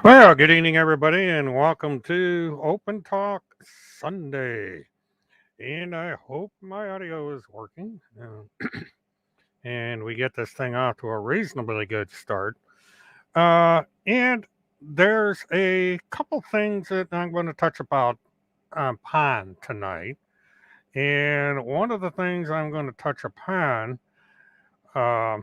Well, good evening, everybody, and welcome to Open Talk Sunday. And I hope my audio is working and we get this thing off to a reasonably good start. And there's a couple things that I'm going to touch upon tonight. And one of the things I'm going to touch upon uh,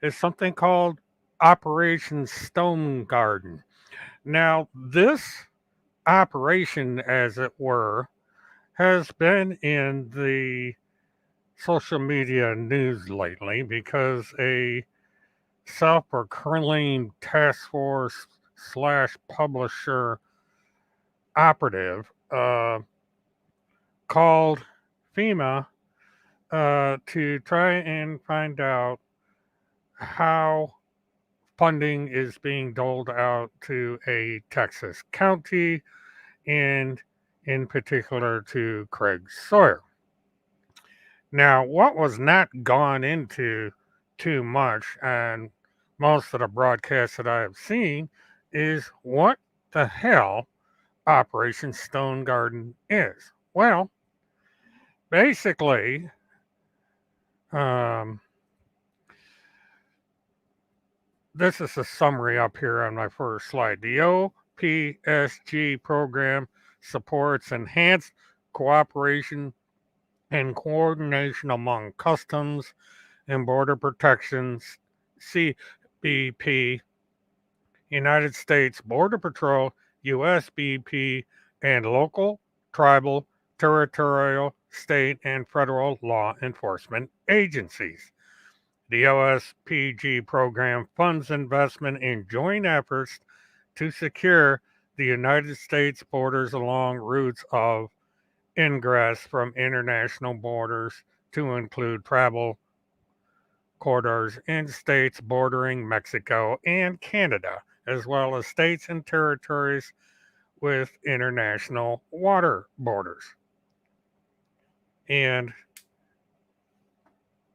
is something called Operation Stone Garden. Now, this operation, as it were, has been in the social media news lately because a self-proclaimed task force slash publisher operative called FEMA to try and find out how funding is being doled out to a Texas county and in particular to Craig Sawyer. Now, what was not gone into too much and most of the broadcasts that I have seen is what the hell Operation Stone Garden is. Well, basically, this is a summary up here on my first slide. The OPSG program supports enhanced cooperation and coordination among Customs and Border Protections, CBP, United States Border Patrol, USBP, and local, tribal, territorial, state, and federal law enforcement agencies. The OSPG program funds investment in joint efforts to secure the United States borders along routes of ingress from international borders to include travel corridors in states bordering Mexico and Canada, as well as states and territories with international water borders. And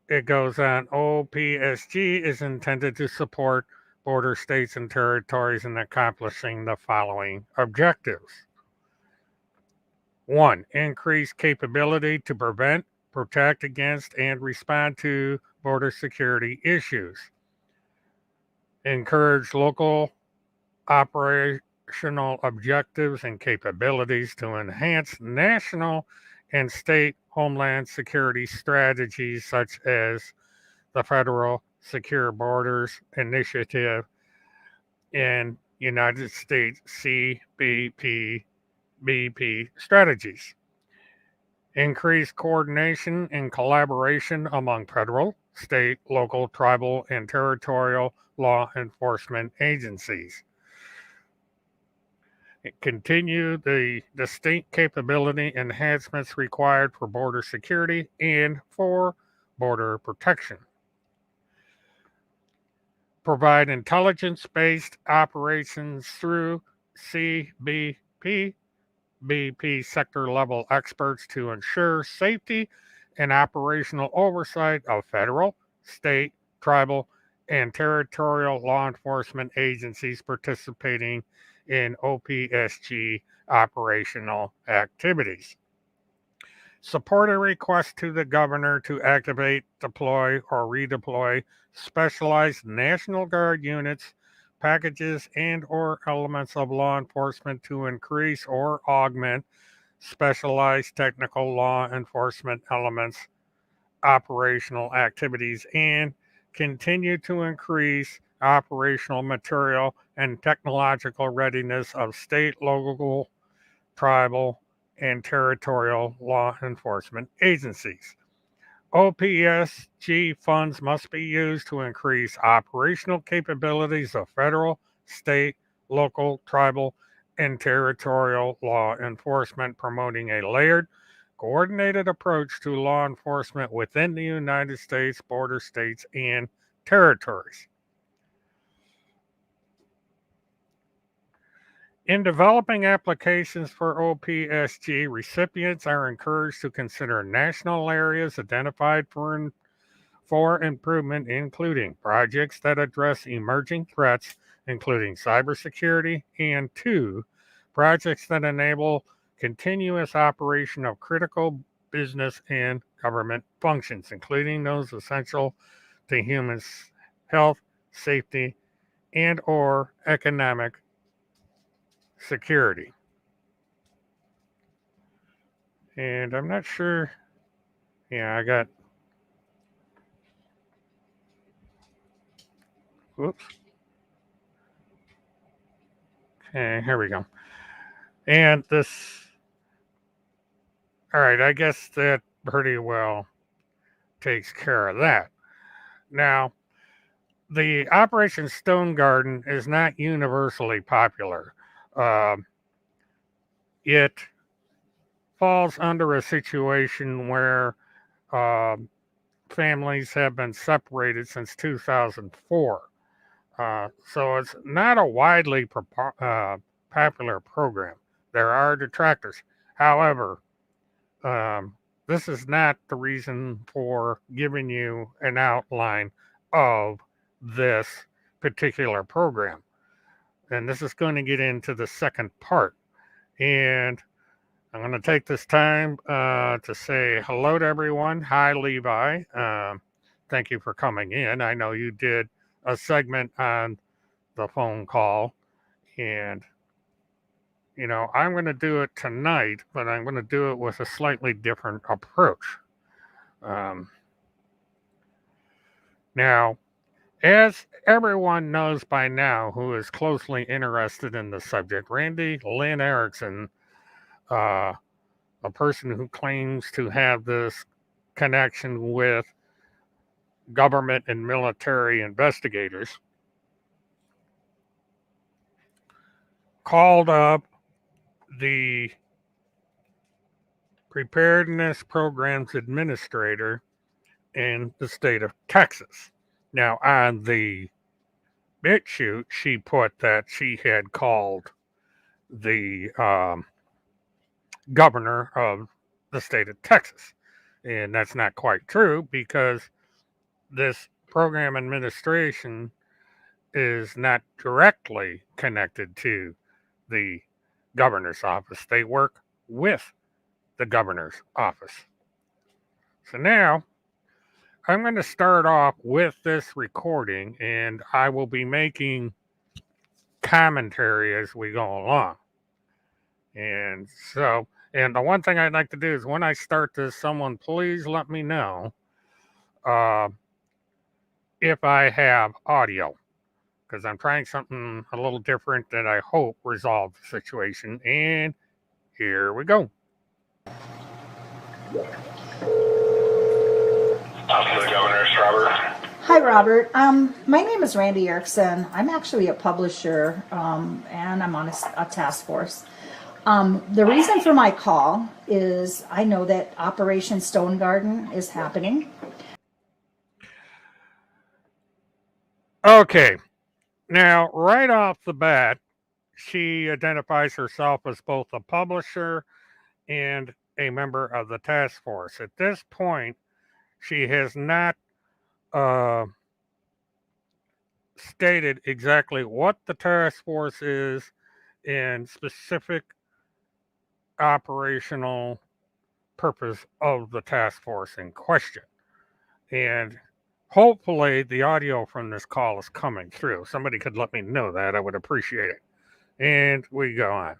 it goes on, OPSG is intended to support border states and territories in accomplishing the following objectives. 1. Increase capability to prevent, protect against, and respond to border security issues. Encourage local operational objectives and capabilities to enhance national and state homeland security strategies such as the Federal Secure Borders Initiative and United States CBP strategies. Increase coordination and collaboration among federal, state, local, tribal, and territorial law enforcement agencies. Continue the distinct capability enhancements required for border security and for border protection. Provide intelligence-based operations through CBP, BP sector-level experts to ensure safety and operational oversight of federal, state, tribal, and territorial law enforcement agencies participating in OPSG operational activities. Support a request to the governor to activate, deploy, or redeploy specialized National Guard units, packages, and or elements of law enforcement to increase or augment specialized technical law enforcement elements, operational activities, and continue to increase operational material and technological readiness of state, local, tribal, and territorial law enforcement agencies. OPSG funds must be used to increase operational capabilities of federal, state, local, tribal, and territorial law enforcement, promoting a layered, coordinated approach to law enforcement within the United States, border states, and territories. In developing applications for OPSG, recipients are encouraged to consider national areas identified for improvement, including projects that address emerging threats, including cybersecurity, and 2, projects that enable continuous operation of critical business and government functions, including those essential to human health, safety, and or economic security. And I'm not sure. Yeah, I got. Whoops. Okay, here we go. And this. All right, I guess that pretty well takes care of that. Now, the Operation Stone Garden is not universally popular. It falls under a situation where families have been separated since 2004. So it's not a widely popular program. There are detractors. However, this is not the reason for giving you an outline of this particular program. And this is going to get into the second part. And I'm going to take this time to say hello to everyone. Hi, Levi. Thank you for coming in. I know you did a segment on the phone call. And, you know, I'm going to do it tonight, but I'm going to do it with a slightly different approach. Now, as everyone knows by now who is closely interested in the subject, Randi Erickson, a person who claims to have this connection with government and military investigators, called up the Preparedness Programs Administrator in the state of Texas. Now, on the BitChute, she put that she had called the governor of the state of Texas. And that's not quite true because this program administration is not directly connected to the governor's office. They work with the governor's office. So now I'm going to start off with this recording, and I will be making commentary as we go along. And the one thing I'd like to do is when I start this, someone please let me know if I have audio, because I'm trying something a little different that I hope resolves the situation. And here we go. Office of the Governor, Robert. Hi, Robert. My name is Randi Erickson. I'm actually a publisher, and I'm on a task force. The reason for my call is I know that Operation Stone Garden is happening. Okay. Now, right off the bat, she identifies herself as both a publisher and a member of the task force. At this point, she has not stated exactly what the task force is and specific operational purpose of the task force in question. And hopefully the audio from this call is coming through. Somebody could let me know that. I would appreciate it. And we go on.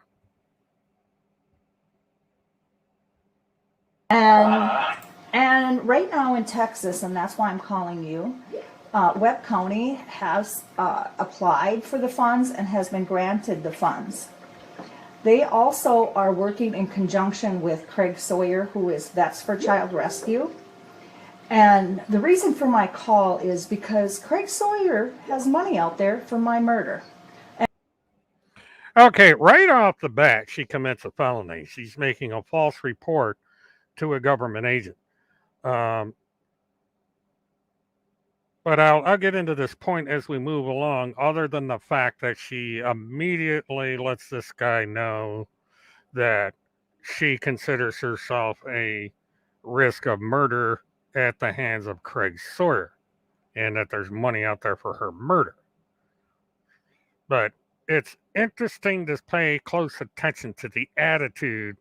And right now in Texas, and that's why I'm calling you, Webb County has applied for the funds and has been granted the funds. They also are working in conjunction with Craig Sawyer, who is Vets for Child Rescue. And the reason for my call is because Craig Sawyer has money out there for my murder. Okay, right off the bat, she commits a felony. She's making a false report to a government agent. But I'll get into this point as we move along, other than the fact that she immediately lets this guy know that she considers herself a risk of murder at the hands of Craig Sawyer and that there's money out there for her murder. But it's interesting to pay close attention to the attitude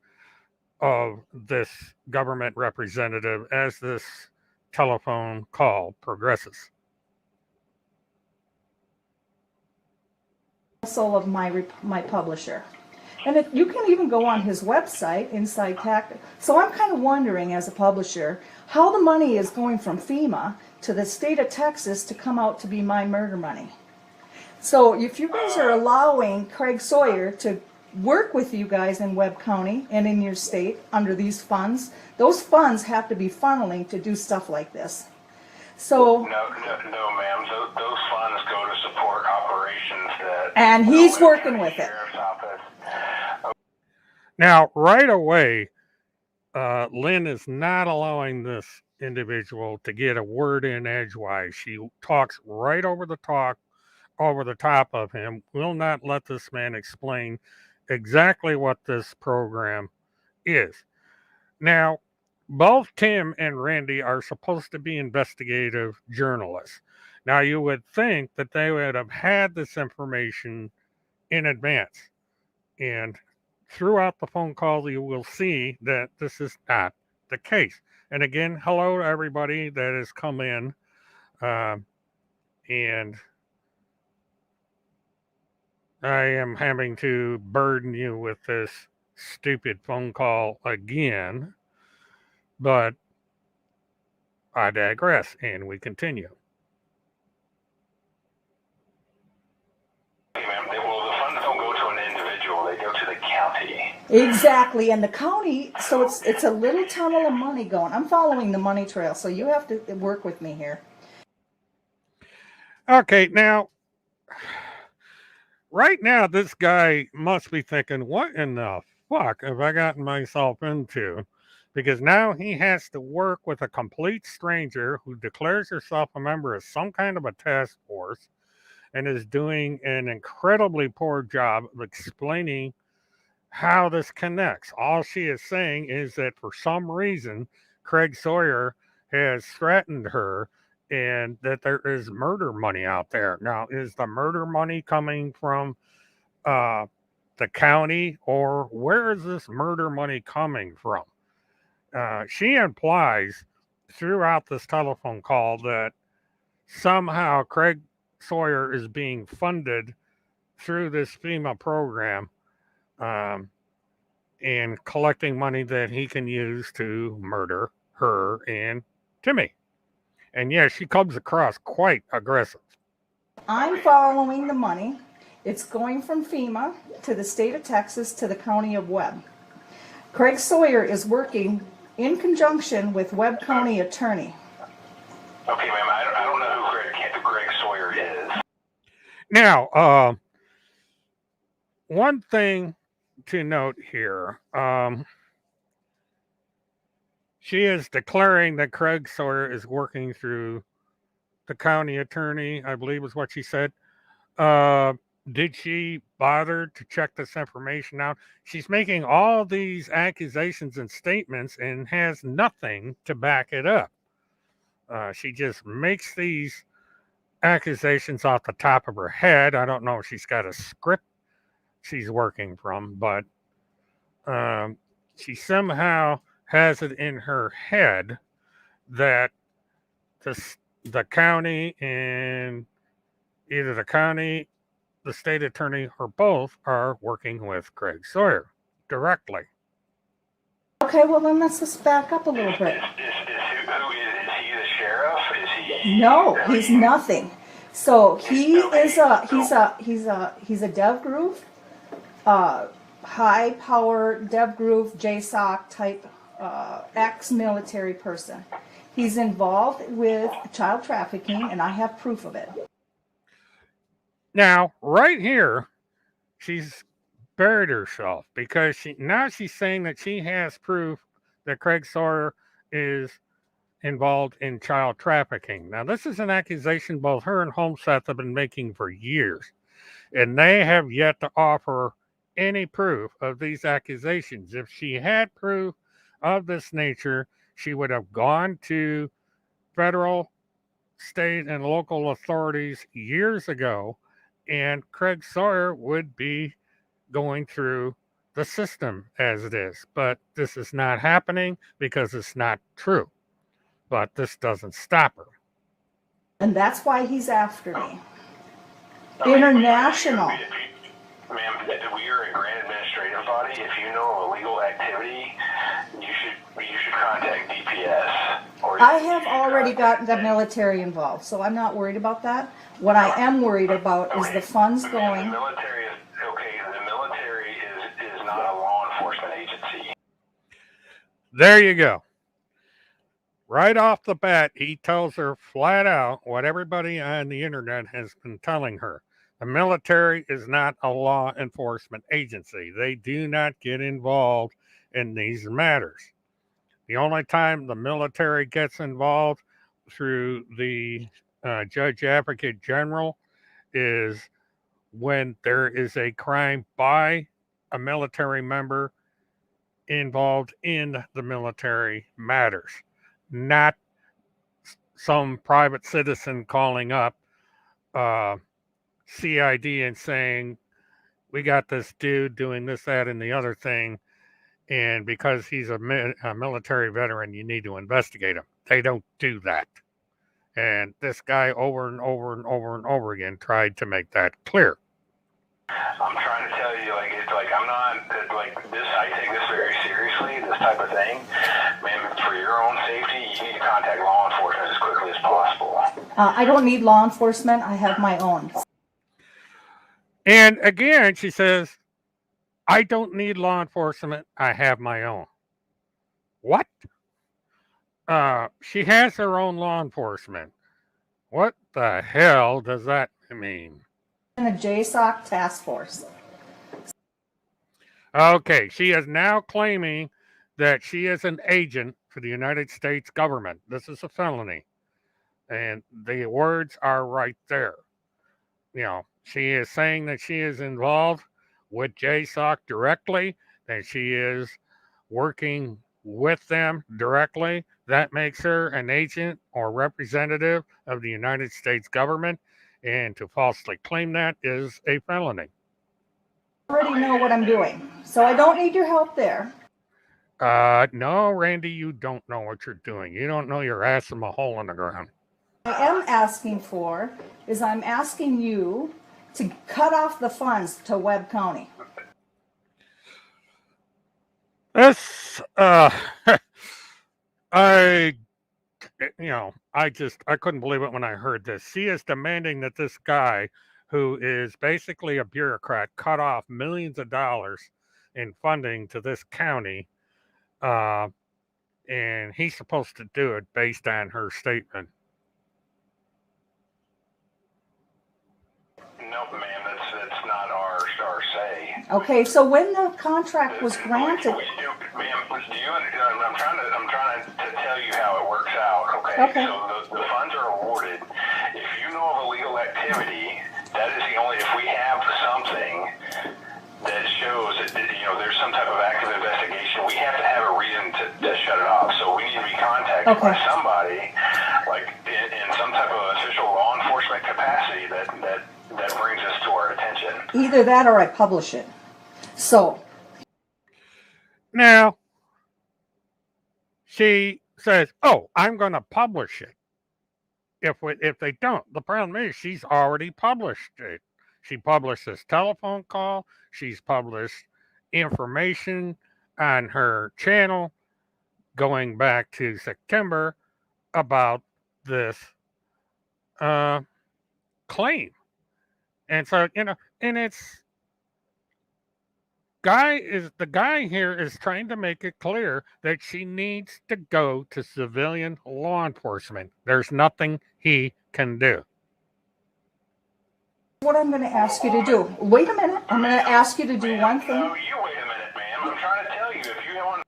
of this government representative as this telephone call progresses. Also of my publisher. And if you can even go on his website, Inside Tactic. So I'm kind of wondering, as a publisher, how the money is going from FEMA to the state of Texas to come out to be my murder money. So if you guys are allowing Craig Sawyer to work with you guys in Webb County and in your state under these funds, those funds have to be funneling to do stuff like this. So no, ma'am. Those funds go to support operations that. And he's working with it. Now, right away, Lynn is not allowing this individual to get a word in edgewise. She talks right over the top of him. Will not let this man explain exactly what this program is. Now, both Tim and Randy are supposed to be investigative journalists. Now, you would think that they would have had this information in advance. And throughout the phone call, you will see that this is not the case. And again, hello to everybody that has come in. And I am having to burden you with this stupid phone call again. But I digress, and we continue. Ma'am, well, the funds don't go to an individual; they go to the county. exactly, and the county. So it's a little tunnel of money going. I'm following the money trail, so you have to work with me here. Okay, now, right now, this guy must be thinking, what in the fuck have I gotten myself into? because now he has to work with a complete stranger who declares herself a member of some kind of a task force and is doing an incredibly poor job of explaining how this connects. All she is saying is that for some reason, Craig Sawyer has threatened her and that there is murder money out there. Now, is the murder money coming from the county, or where is this murder money coming from? She implies throughout this telephone call that somehow Craig Sawyer is being funded through this FEMA program um, and collecting money that he can use to murder her and Timmy. And yeah, she comes across quite aggressive. I'm following the money. It's going from FEMA to the state of Texas to the county of Webb. Craig Sawyer is working in conjunction with Webb County attorney. Okay, ma'am, I don't know who Craig Sawyer is. Now, one thing to note here, she is declaring that Craig Sawyer is working through the county attorney, I believe is what she said. Did she bother to check this information out? She's making all these accusations and statements and has nothing to back it up. She just makes these accusations off the top of her head. I don't know if she's got a script she's working from, but she somehow has it in her head that the county and either the county, the state attorney, or both are working with Craig Sawyer directly. Okay, well then let's just back up a little bit. Is he the sheriff? Is he? No, he's nothing. So he is he's a Dev Groove, high power Dev Groove JSOC type ex-military person. He's involved with child trafficking, and I have proof of it. Now, right here, she's buried herself because she's saying that she has proof that Craig Sawyer is involved in child trafficking. Now, this is an accusation both her and Homeseth have been making for years, and they have yet to offer any proof of these accusations. If she had proof of this nature, she would have gone to federal, state, and local authorities years ago, and Craig Sawyer would be going through the system as it is. But this is not happening because it's not true. But this doesn't stop her. And that's why he's after me. International. Ma'am, we are a grant administrative body. If you know of illegal activity, you should contact DPS. I have already gotten the military involved, so I'm not worried about that. What I am worried about is the funds going. The military is okay. The military is not a law enforcement agency. There you go. Right off the bat, he tells her flat out what everybody on the internet has been telling her. The military is not a law enforcement agency. They do not get involved in these matters. The only time the military gets involved through the Judge Advocate General is when there is a crime by a military member involved in the military matters, not some private citizen calling up CID and saying, we got this dude doing this, that, and the other thing, and because he's a military veteran, you need to investigate him. They don't do that. And this guy over and over and over and over again tried to make that clear. I'm trying to tell you, I'm not, this, I take this very seriously, this type of thing. Man, for your own safety, you need to contact law enforcement as quickly as possible. I don't need law enforcement. I have my own. And again, she says, I don't need law enforcement. I have my own. What? She has her own law enforcement. What the hell does that mean? In a JSOC task force. Okay, she is now claiming that she is an agent for the United States government. This is a felony. And the words are right there. She is saying that she is involved with JSOC directly, that she is working with them directly. That makes her an agent or representative of the United States government. And to falsely claim that is a felony. I already know what I'm doing, so I don't need your help there. No, Randy, you don't know what you're doing. You don't know your ass from a hole in the ground. I am asking for is I'm asking you to cut off the funds to Webb County. This, I couldn't believe it when I heard this. She is demanding that this guy, who is basically a bureaucrat, cut off millions of dollars in funding to this county, and he's supposed to do it based on her statement. Nope, ma'am, that's not our say. Okay, so when the contract was granted, Ma'am, I'm trying to tell you how it works out. Okay. So the funds are awarded. If you know of illegal activity, that is the only. If we have something that shows that there's some type of active investigation, we have to have a reason to shut it off. So we need to be contacted by somebody, like in some type of official law enforcement capacity that brings us to our attention. Either that or I publish it. So now she says, "Oh, I'm going to publish it." If they don't, the problem is she's already published it. She published this telephone call. She's published information on her channel going back to September about this claim. And so, and it's the guy here is trying to make it clear that she needs to go to civilian law enforcement. There's nothing he can do. What I'm going to ask you to do. Wait a minute. I'm going to ask you to do one thing. No, you wait a minute, ma'am. I'm trying to tell you, if you don't.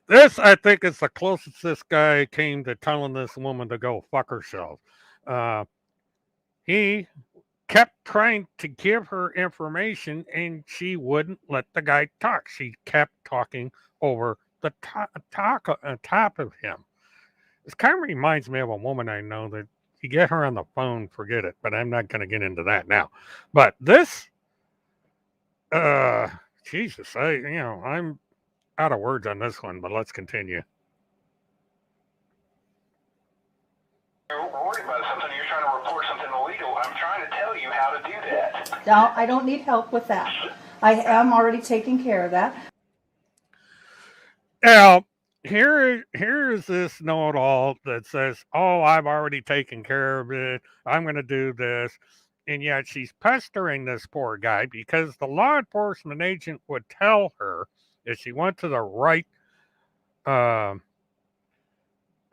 This, I think, is the closest this guy came to telling this woman to go fuck herself. He kept trying to give her information, and she wouldn't let the guy talk. She kept talking over the top of him. This kind of reminds me of a woman I know that you get her on the phone, forget it. But I'm not going to get into that now. But this, Jesus, I'm out of words on this one. But let's continue. You're worried about something. You're trying to report something illegal. I'm trying to tell you how to do that. No, I don't need help with that. I am already taking care of that. Now, here is this know-it-all that says, "Oh, I've already taken care of it. I'm going to do this." And yet she's pestering this poor guy because the law enforcement agent would tell her if she went to the right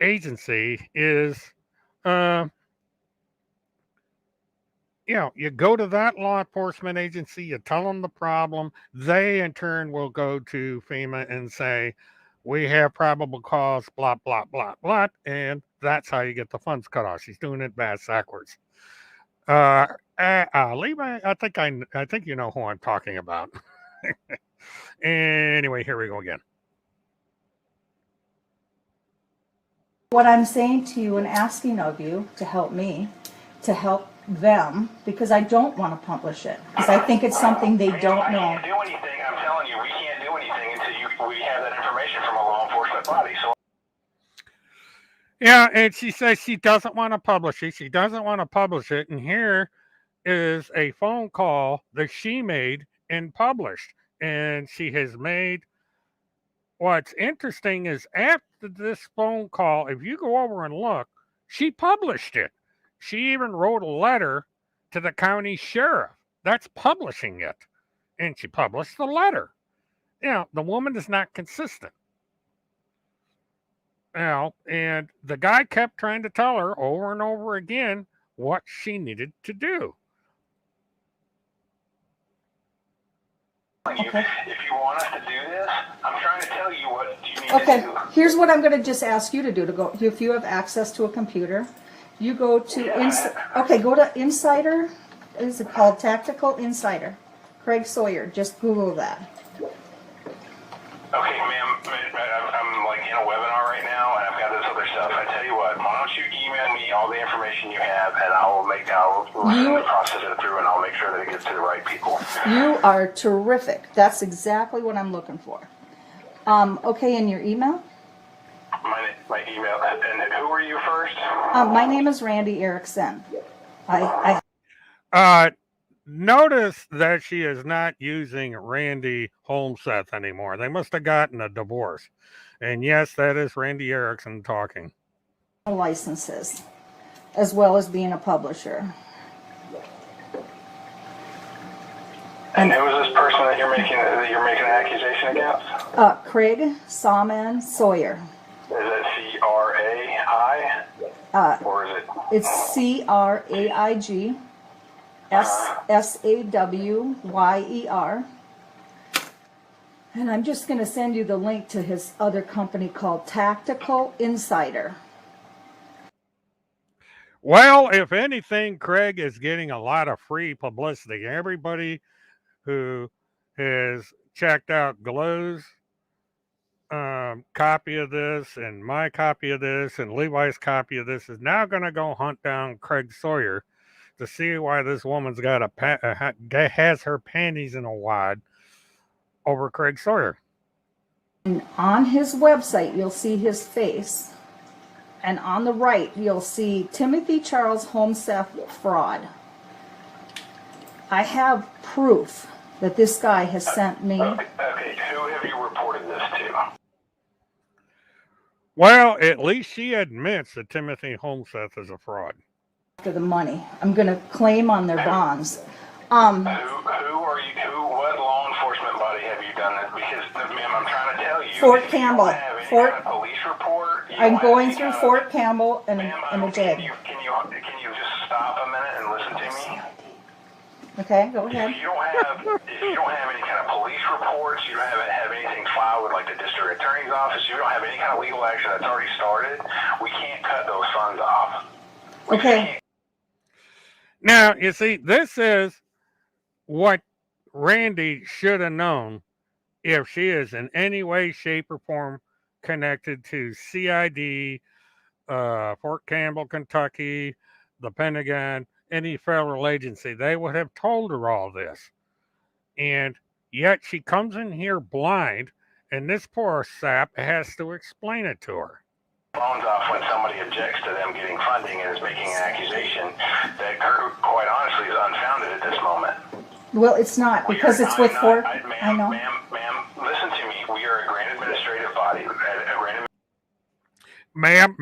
agency is, you go to that law enforcement agency, you tell them the problem. They, in turn, will go to FEMA and say, "We have probable cause, blah, blah, blah, blah." And that's how you get the funds cut off. She's doing it backwards. Levi, I think you know who I'm talking about. Anyway, here we go again. What I'm saying to you and asking of you to help me, to help them, because I don't want to publish it, because I think it's something they don't know. I can't do anything. I'm telling you, we can't do anything until we have that information from a law enforcement body. So. Yeah, and she says she doesn't want to publish it. She doesn't want to publish it. And here is a phone call that she made and published. And she has made, what's interesting is after this phone call, if you go over and look, she published it. She even wrote a letter to the county sheriff. That's publishing it. And she published the letter. The woman is not consistent. And the guy kept trying to tell her over and over again what she needed to do. You, Okay. if you want us to do this, I'm trying to tell you what you need to Okay, do. here's what I'm going to just ask you to do. To go, if you have access to a computer, you go to go to Insider. Is it called Tactical Insider? Craig Sawyer. Just Google that. Okay, ma'am, I'm like in a webinar right now, and I've got this other stuff. I tell you what, why don't you email me all the information you have, and I'll process it through, and I'll make sure that it gets to the right people. You are terrific. That's exactly what I'm looking for. Okay, and your email? My email, and who are you first? My name is Randi Erickson. Notice that she is not using Randy Holmseth anymore. They must have gotten a divorce. And yes, that is Randi Erickson talking. Licenses, as well as being a publisher. And who is this person that you're making an accusation against? Craig Sawyer. Is it C-R-A-I? Or is it? It's CRAIG. Sawayer. And I'm just going to send you the link to his other company called Tactical Insider. Well, if anything, Craig is getting a lot of free publicity. Everybody who has checked out Glow's copy of this and my copy of this and Levi's copy of this is now going to go hunt down Craig Sawyer to see why this woman's got has her panties in a wad over Craig Sawyer. And on his website, you'll see his face. And on the right, you'll see Timothy Charles Holmseth fraud. I have proof that this guy has sent me. Okay, who have you reported this to? Well, at least she admits that Timothy Holmseth is a fraud. After the money, I'm going to claim on their bonds. Who are you? What law enforcement body have you done this? Because, ma'am, I'm trying to tell you. Fort Campbell. You don't have any kind of police report. I'm going through Fort Campbell and a Can jail. you just stop a minute and listen to me? Okay, go ahead. If you don't have any kind of police reports, you don't have anything filed with like the district attorney's office, you don't have any kind of legal action that's already started, we can't cut those funds off. Okay. Now, you see, this is what Randi should have known if she is in any way, shape, or form connected to CID, Fort Campbell, Kentucky, the Pentagon, any federal agency. They would have told her all this. And yet she comes in here blind, and this poor sap has to explain it to her. Phones off when somebody objects to them getting funding and is making an accusation that, quite honestly, is unfounded at this moment. Well, it's not, because it's with Fort. I know. Ma'am, listen to me. We are a grant administrative body. Ma'am,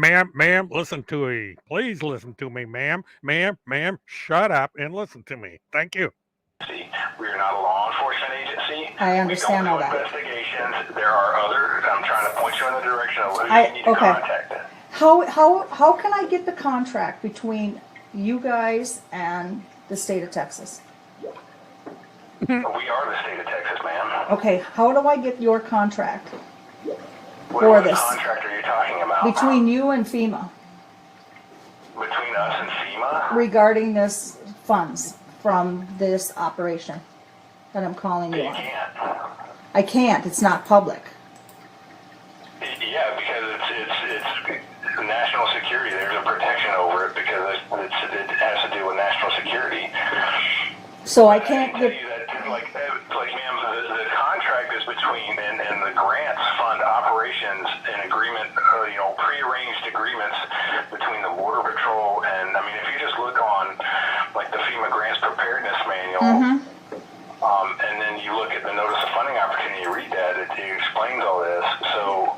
listen to me. Please listen to me, ma'am. Ma'am, shut up and listen to me. Thank you. We are not a law enforcement agency. I understand all that. Investigations. There are other. I'm trying to point you in the direction of who you need to contact. How can I get the contract between you guys and the state of Texas? We are the state of Texas, ma'am. Okay, how do I get your contract What contract are you talking about? between you and FEMA Between us and FEMA? regarding this funds from this operation that I'm calling you You on? can't. I can't. It's not public. Yeah, because it's national security. There's a protection over it because it has to do with national security. So I can't tell get. you that, ma'am, the contract is between and the grants fund operations and agreement, prearranged agreements between the Border Patrol and, if you just look on like the FEMA Grants Preparedness Manual, and then you look at the Notice of Funding Opportunity, you read that, it explains all this. So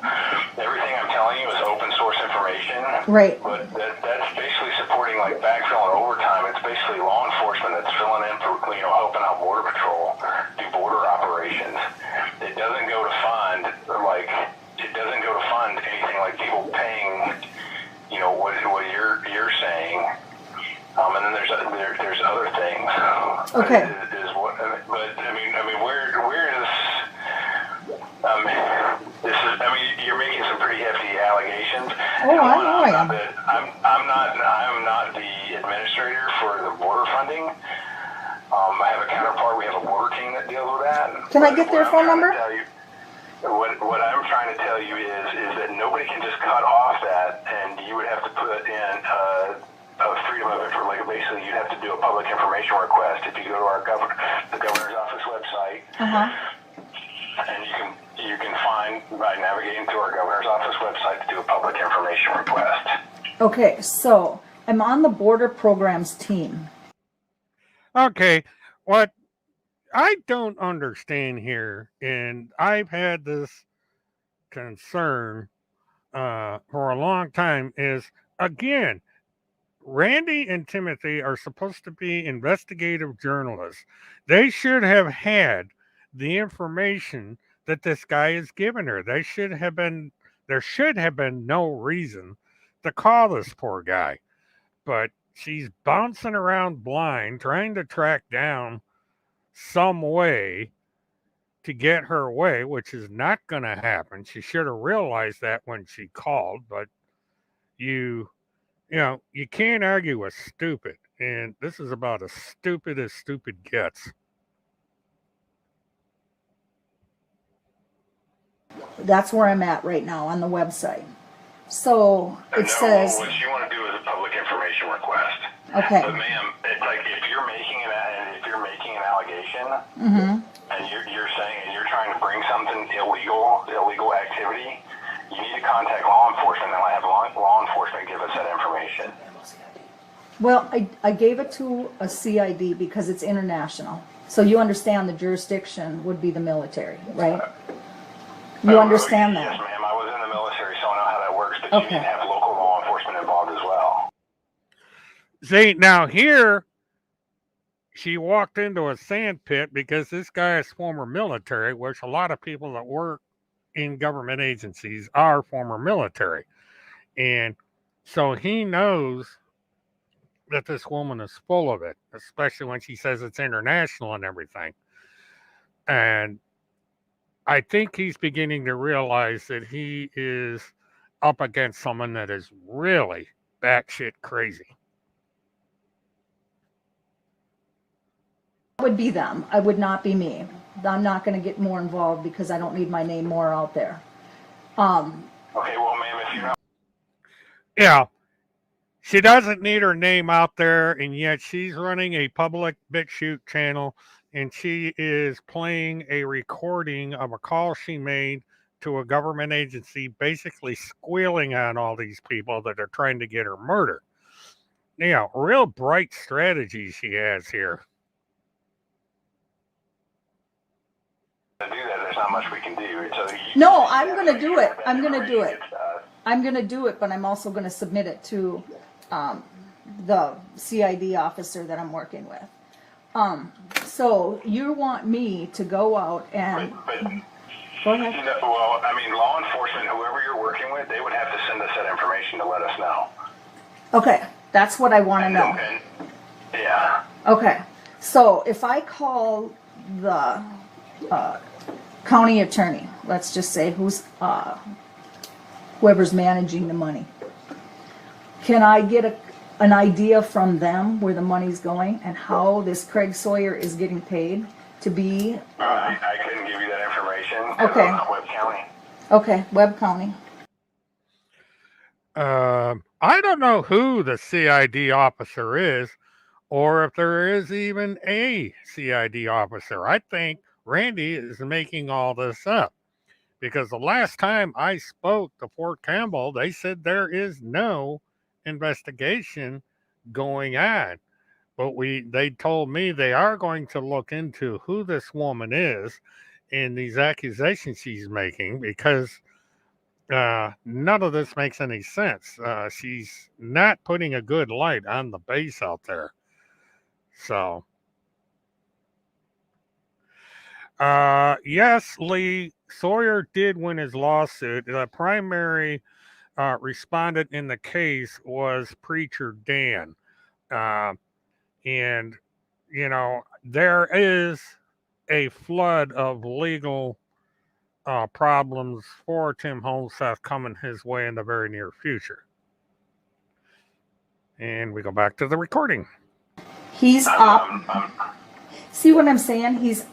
everything I'm telling you is open source information. Right. But that's basically supporting like backfill and overtime. It's basically law enforcement that's filling in for, helping out Border Patrol do border operations. It doesn't go to fund anything like people paying, what you're saying. And then there's other things. Okay. Where is accusations. Oh, I know I am. I'm not the administrator for the border funding. I have a counterpart. We have a border team that deals with that. Can I get their phone number? What I'm trying to tell you is that nobody can just cut off that, and you would have to put in a freedom of information. Like basically, you'd have to do a public information request if you go to the governor's office website, and you can find by navigating to our governor's office website to do a public information request. Okay, so I'm on the border programs team. Okay, what I don't understand here, and I've had this concern for a long time, is again, Randy and Timothy are supposed to be investigative journalists. They should have had the information that this guy has given her. There should have been no reason to call this poor guy. But she's bouncing around blind, trying to track down some way to get her way, which is not going to happen. She should have realized that when she called, but you can't argue with stupid. And this is about as stupid gets. That's where I'm at right now on the website. So it says. What you want to do is a public information request. Okay. But ma'am, it's like if you're making an allegation, and you're saying and you're trying to bring something illegal activity, you need to contact law enforcement and have law enforcement give us that information. Well, I gave it to a CID because it's international. So you understand the jurisdiction would be the military, right? You understand that? Yes, ma'am. I was in the military, so I know how that works, but you need to have local law enforcement involved as well. See, now here, she walked into a sand pit because this guy is former military, which a lot of people that work in government agencies are former military. And so he knows that this woman is full of it, especially when she says it's international and everything. And I think he's beginning to realize that he is up against someone that is really batshit crazy. It would be them. I would not be me. I'm not going to get more involved because I don't need my name more out there. Okay, well, ma'am, if you're not. Yeah. She doesn't need her name out there, and yet she's running a public BitChute channel, and she is playing a recording of a call she made to a government agency, basically squealing on all these people that are trying to get her murdered. Yeah, real bright strategy she has here. To do that, there's not much we can do. No, I'm going to do it. I'm going to do it. I'm going to do it, but I'm also going to submit it to the CID officer that I'm working with. So you want me to go out and... Go ahead. Well, I mean, law enforcement, whoever you're working with, they would have to send us that information to let us know. Okay, that's what I want to know. Yeah. Okay, so if I call the county attorney, let's just say whoever's managing the money, can I get an idea from them where the money's going and how this Craig Sawyer is getting paid to be? I couldn't give you that information. Okay. Webb County. Okay, Webb County. I don't know who the CID officer is, or if there is even a CID officer. I think Randy is making all this up, because the last time I spoke to Fort Campbell, they said there is no investigation going on. But they told me they are going to look into who this woman is and these accusations she's making, because none of this makes any sense. She's not putting a good light on the base out there. So, yes, Lee, Sawyer did win his lawsuit. The primary respondent in the case was Preacher Dan. And, there is a flood of legal problems for Tim Holmseth coming his way in the very near future. And we go back to the recording. He's up. See what I'm saying? He's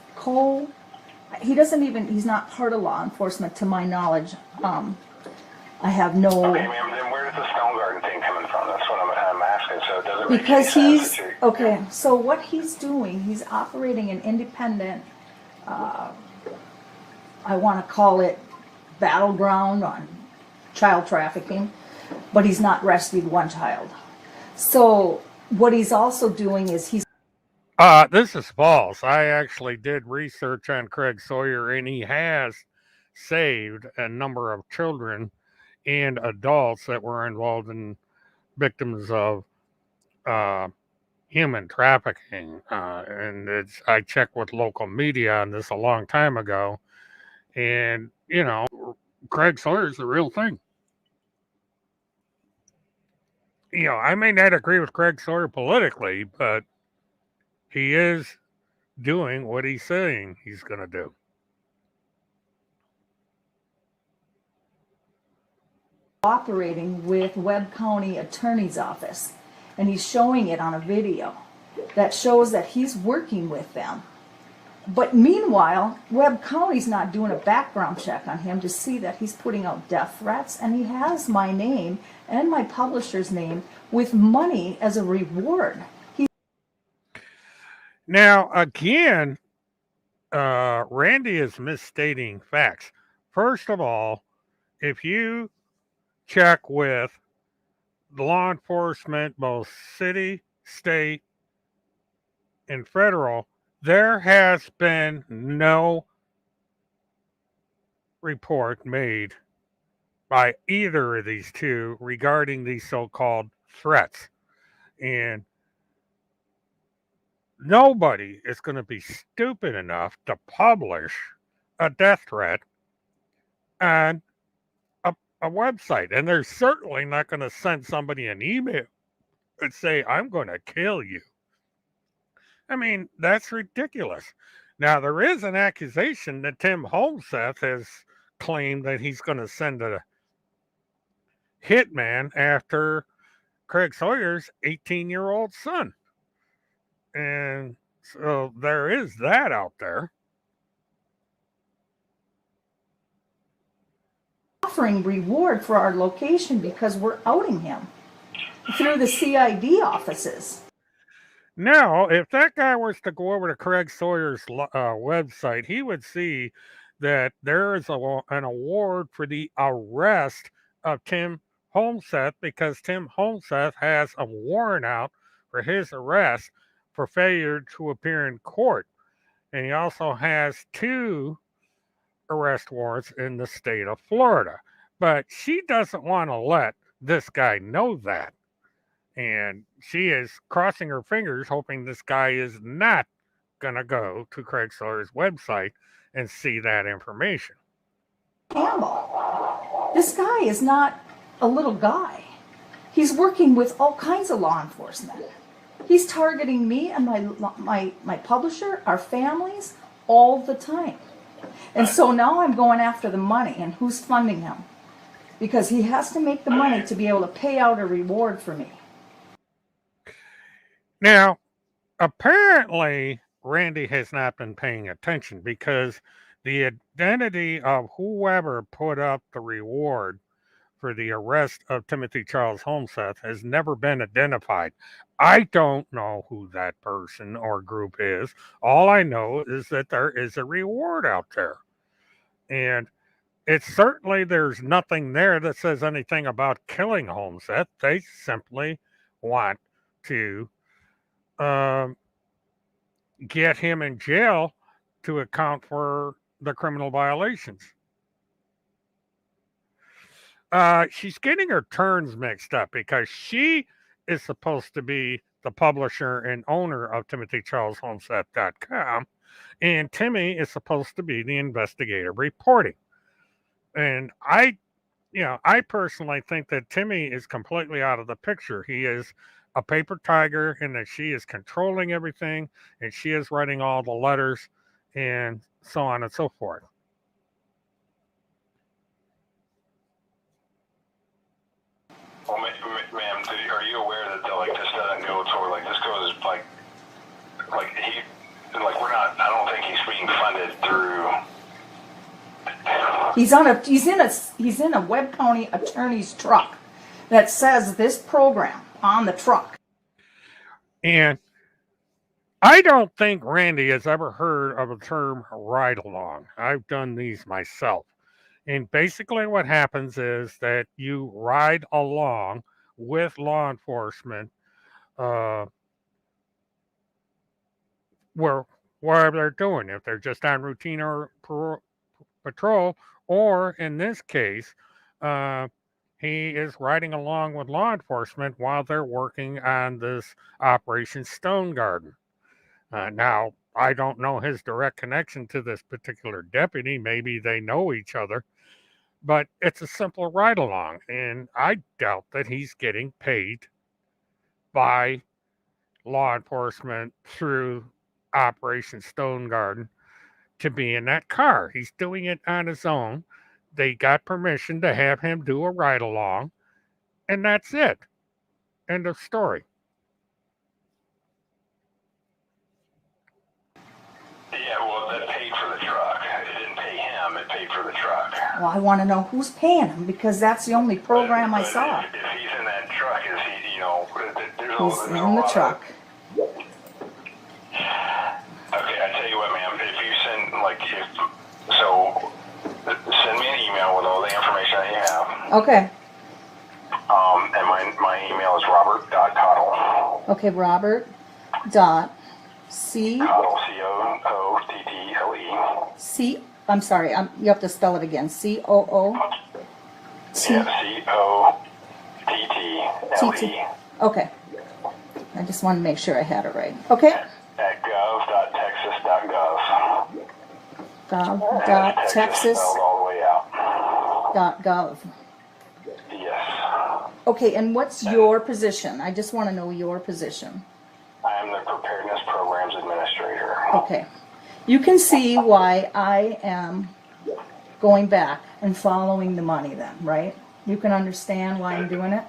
not part of law enforcement to my knowledge. I have no. Okay, ma'am, then where does the Stone Garden thing coming from? That's what I'm asking. So it doesn't make Because any he's, sense that okay, so what he's doing, he's operating an independent, I want to call it battleground on child trafficking, but he's not rescued one child. So what he's also doing is This is false. I actually did research on Craig Sawyer, and he has saved a number of children and adults that were involved in victims of human trafficking. And I checked with local media on this a long time ago, and Craig Sawyer's the real thing. I may not agree with Craig Sawyer politically, but he is doing what he's saying he's going to do. cooperating with Webb County Attorney's Office, and he's showing it on a video that shows that he's working with them. But meanwhile, Webb County's not doing a background check on him to see that he's putting out death threats, and he has my name and my publisher's name with money as a reward. Now, again, Randi is misstating facts. First of all, if you check with law enforcement, both city, state, and federal, there has been no report made by either of these two regarding these so-called threats. And nobody is going to be stupid enough to publish a death threat on a website. And they're certainly not going to send somebody an email and say, I'm going to kill you. I mean, that's ridiculous. Now, there is an accusation that Tim Holmseth has claimed that he's going to send a hitman after Craig Sawyer's 18-year-old son. And so there is that out there. Offering reward for our location because we're outing him through the CID offices. Now, if that guy was to go over to Craig Sawyer's website, he would see that there is an award for the arrest of Tim Holmseth because Tim Holmseth has a warrant out for his arrest for failure to appear in court. And he also has 2 arrest warrants in the state of Florida. But she doesn't want to let this guy know that. And she is crossing her fingers, hoping this guy is not going to go to Craig Sawyer's website and see that information. Campbell, this guy is not a little guy. He's working with all kinds of law enforcement. He's targeting me and my publisher, our families, all the time. And so now I'm going after the money, and who's funding him? Because he has to make the money to be able to pay out a reward for me. Now, apparently, Randi has not been paying attention because the identity of whoever put up the reward for the arrest of Timothy Charles Holmseth has never been identified. I don't know who that person or group is. All I know is that there is a reward out there. And it's certainly there's nothing there that says anything about killing Holmseth. They simply want to get him in jail to account for the criminal violations. She's getting her terms mixed up because she is supposed to be the publisher and owner of TimothyCharlesHolmseth.com, and Timmy is supposed to be the investigator reporting. And I personally think that Timmy is completely out of the picture. He is a paper tiger, and that she is controlling everything, and she is writing all the letters, and so on and so forth. are you aware that like this doesn't go toward like this goes like he like we're not? I don't think he's being funded through. He's in a Webb County attorney's truck that says this program on the truck. And I don't think Randy has ever heard of the term ride along. I've done these myself. And basically what happens is that you ride along with law enforcement wherever they're doing, if they're just on routine or patrol, or in this case, he is riding along with law enforcement while they're working on this Operation Stone Garden. Now, I don't know his direct connection to this particular deputy. Maybe they know each other, but it's a simple ride along. And I doubt that he's getting paid by law enforcement through Operation Stone Garden to be in that car. He's doing it on his own. They got permission to have him do a ride along, and that's it. End of story. Yeah, well, that paid for the truck. It didn't pay him. It paid for the truck. Well, I want to know who's paying him because that's the only program I saw. If he's in that truck, is he? You know, He's in the truck. Okay, I tell you what, ma'am. If you send send me an email with all the information that you have. Okay. And my email is robert.cottle. Okay, Robert. Dot. C. Cottle, Coottle. C. I'm sorry. You have to spell it again. COO. Yeah, COTTLE. Okay. I just wanted to make sure I had it right. Okay. At gov.texas.gov. Gov.texas. All the way out. .gov. Yes. Okay, and what's your position? I just want to know your position. I am the Preparedness Programs Administrator. Okay. You can see why I am going back and following the money then, right? You can understand why I'm doing it?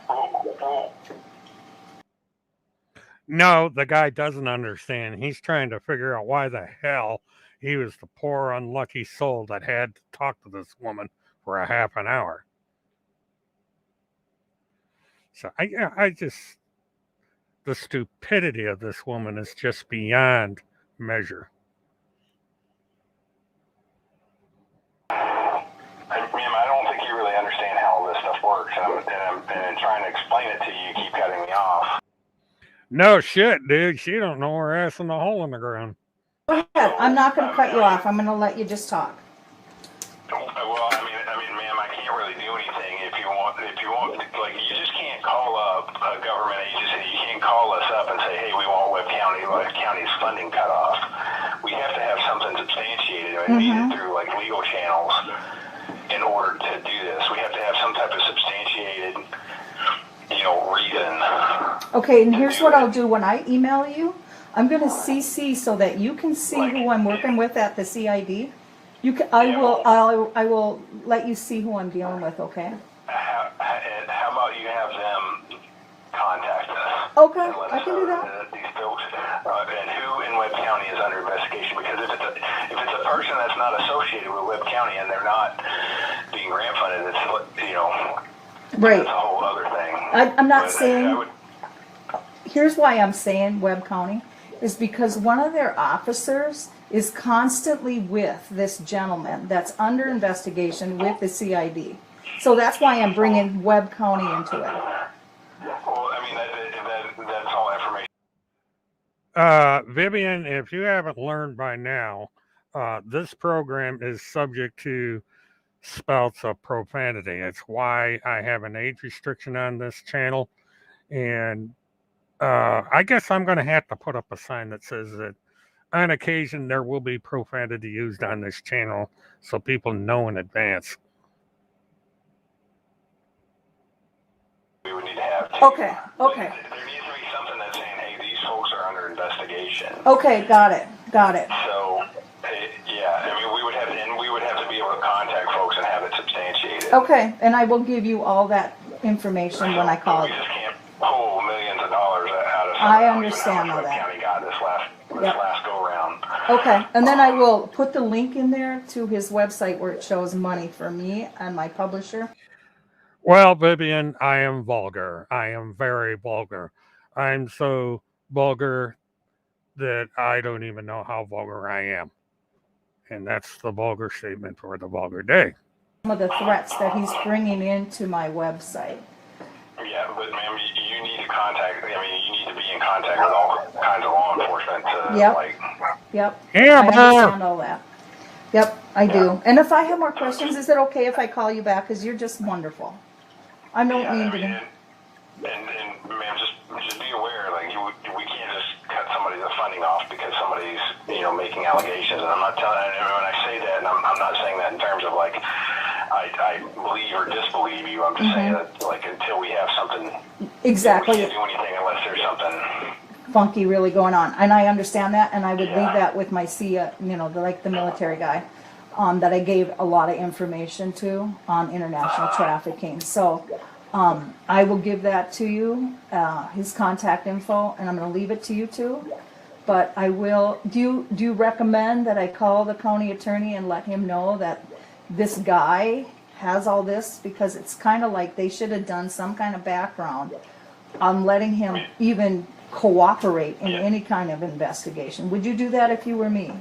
No, the guy doesn't understand. He's trying to figure out why the hell he was the poor, unlucky soul that had to talk to this woman for a half an hour. So I just, the stupidity of this woman is just beyond measure. Ma'am, I don't think you really understand how all this stuff works, and I'm trying to explain it to you. You keep cutting me off. No shit, dude. She don't know her ass in the hole in the ground. Go ahead. I'm not going to cut you off. I'm going to let you just talk. Well, I mean, ma'am, I can't really do anything if you want, like, you just can't call up a government agency. You can't call us up and say, hey, we want Webb County's funding cut off. We have to have something substantiated and needed through, like, legal channels in order to do this. We have to have some type of substantiated, reason. Okay, and here's what I'll do when I email you. I'm going to CC so that you can see who I'm working with at the CID. I will let you see who I'm dealing with, okay? How about you have them contact us? Okay, I can do that. These folks, and who in Webb County is under investigation? Because if it's a person that's not associated with Webb County and they're not being grant funded, it's right. That's a whole other thing. I'm not saying. Here's why I'm saying Webb County is because one of their officers is constantly with this gentleman that's under investigation with the CID. So that's why I'm bringing Webb County into it. Well, I mean, that's all information. Vivian, if you haven't learned by now, this program is subject to spouts of profanity. It's why I have an age restriction on this channel. And I guess I'm going to have to put up a sign that says that on occasion there will be profanity used on this channel so people know in advance. We would need to have Okay. There needs to be something that's saying, hey, these folks are under investigation. Okay, got it. So, yeah, I mean, we would have to be able to contact folks and have it substantiated. Okay, and I will give you all that information when I call We you. just can't pull of dollars out of I understand all that. County got this Yep. last go round. Okay, and then I will put the link in there to his website where it shows money for me and my publisher. Well, Vivian, I am vulgar. I am very vulgar. I'm so vulgar that I don't even know how vulgar I am. And that's the vulgar statement for the vulgar day. Some of the threats that he's bringing into my website. Yeah, but ma'am, you need to contact. I mean, you need to be in contact with all kinds of law enforcement to Yep. Yeah, I understand all that. Yep, I do. And if I have more questions, is it okay if I call you back? Because you're just wonderful. I don't mean to. And ma'am, just be aware, like we can't just cut somebody's funding off because somebody's making allegations. And I'm not telling. And when I say that, and I'm not saying that in terms of like I believe or disbelieve you. I'm just saying that like until we have something, Exactly. we can't do anything unless there's something funky really going on, and I understand that, and I would leave that with my CIA, the military guy, that I gave a lot of information to on international trafficking. So I will give that to you, his contact info, and I'm going to leave it to you too. But I will. Do you recommend that I call the county attorney and let him know that this guy has all this? Because it's kind of like they should have done some kind of background on letting him even cooperate in any kind of investigation. Would you do that if you were me?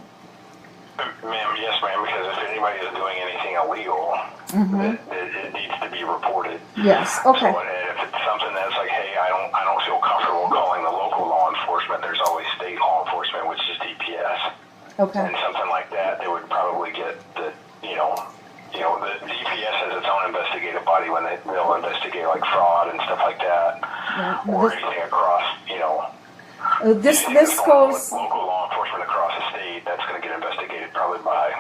Ma'am, yes, ma'am, because if anybody is doing anything illegal, it needs to be reported. Yes, okay. So if it's something that's like, hey, I don't feel comfortable calling the local law enforcement, there's always state law enforcement, which is DPS. Okay. And something like that, they would probably get the DPS has its own investigative body when they'll investigate like fraud and stuff like that, or anything across, This anything goes. local law enforcement across the state. That's going to get investigated probably by.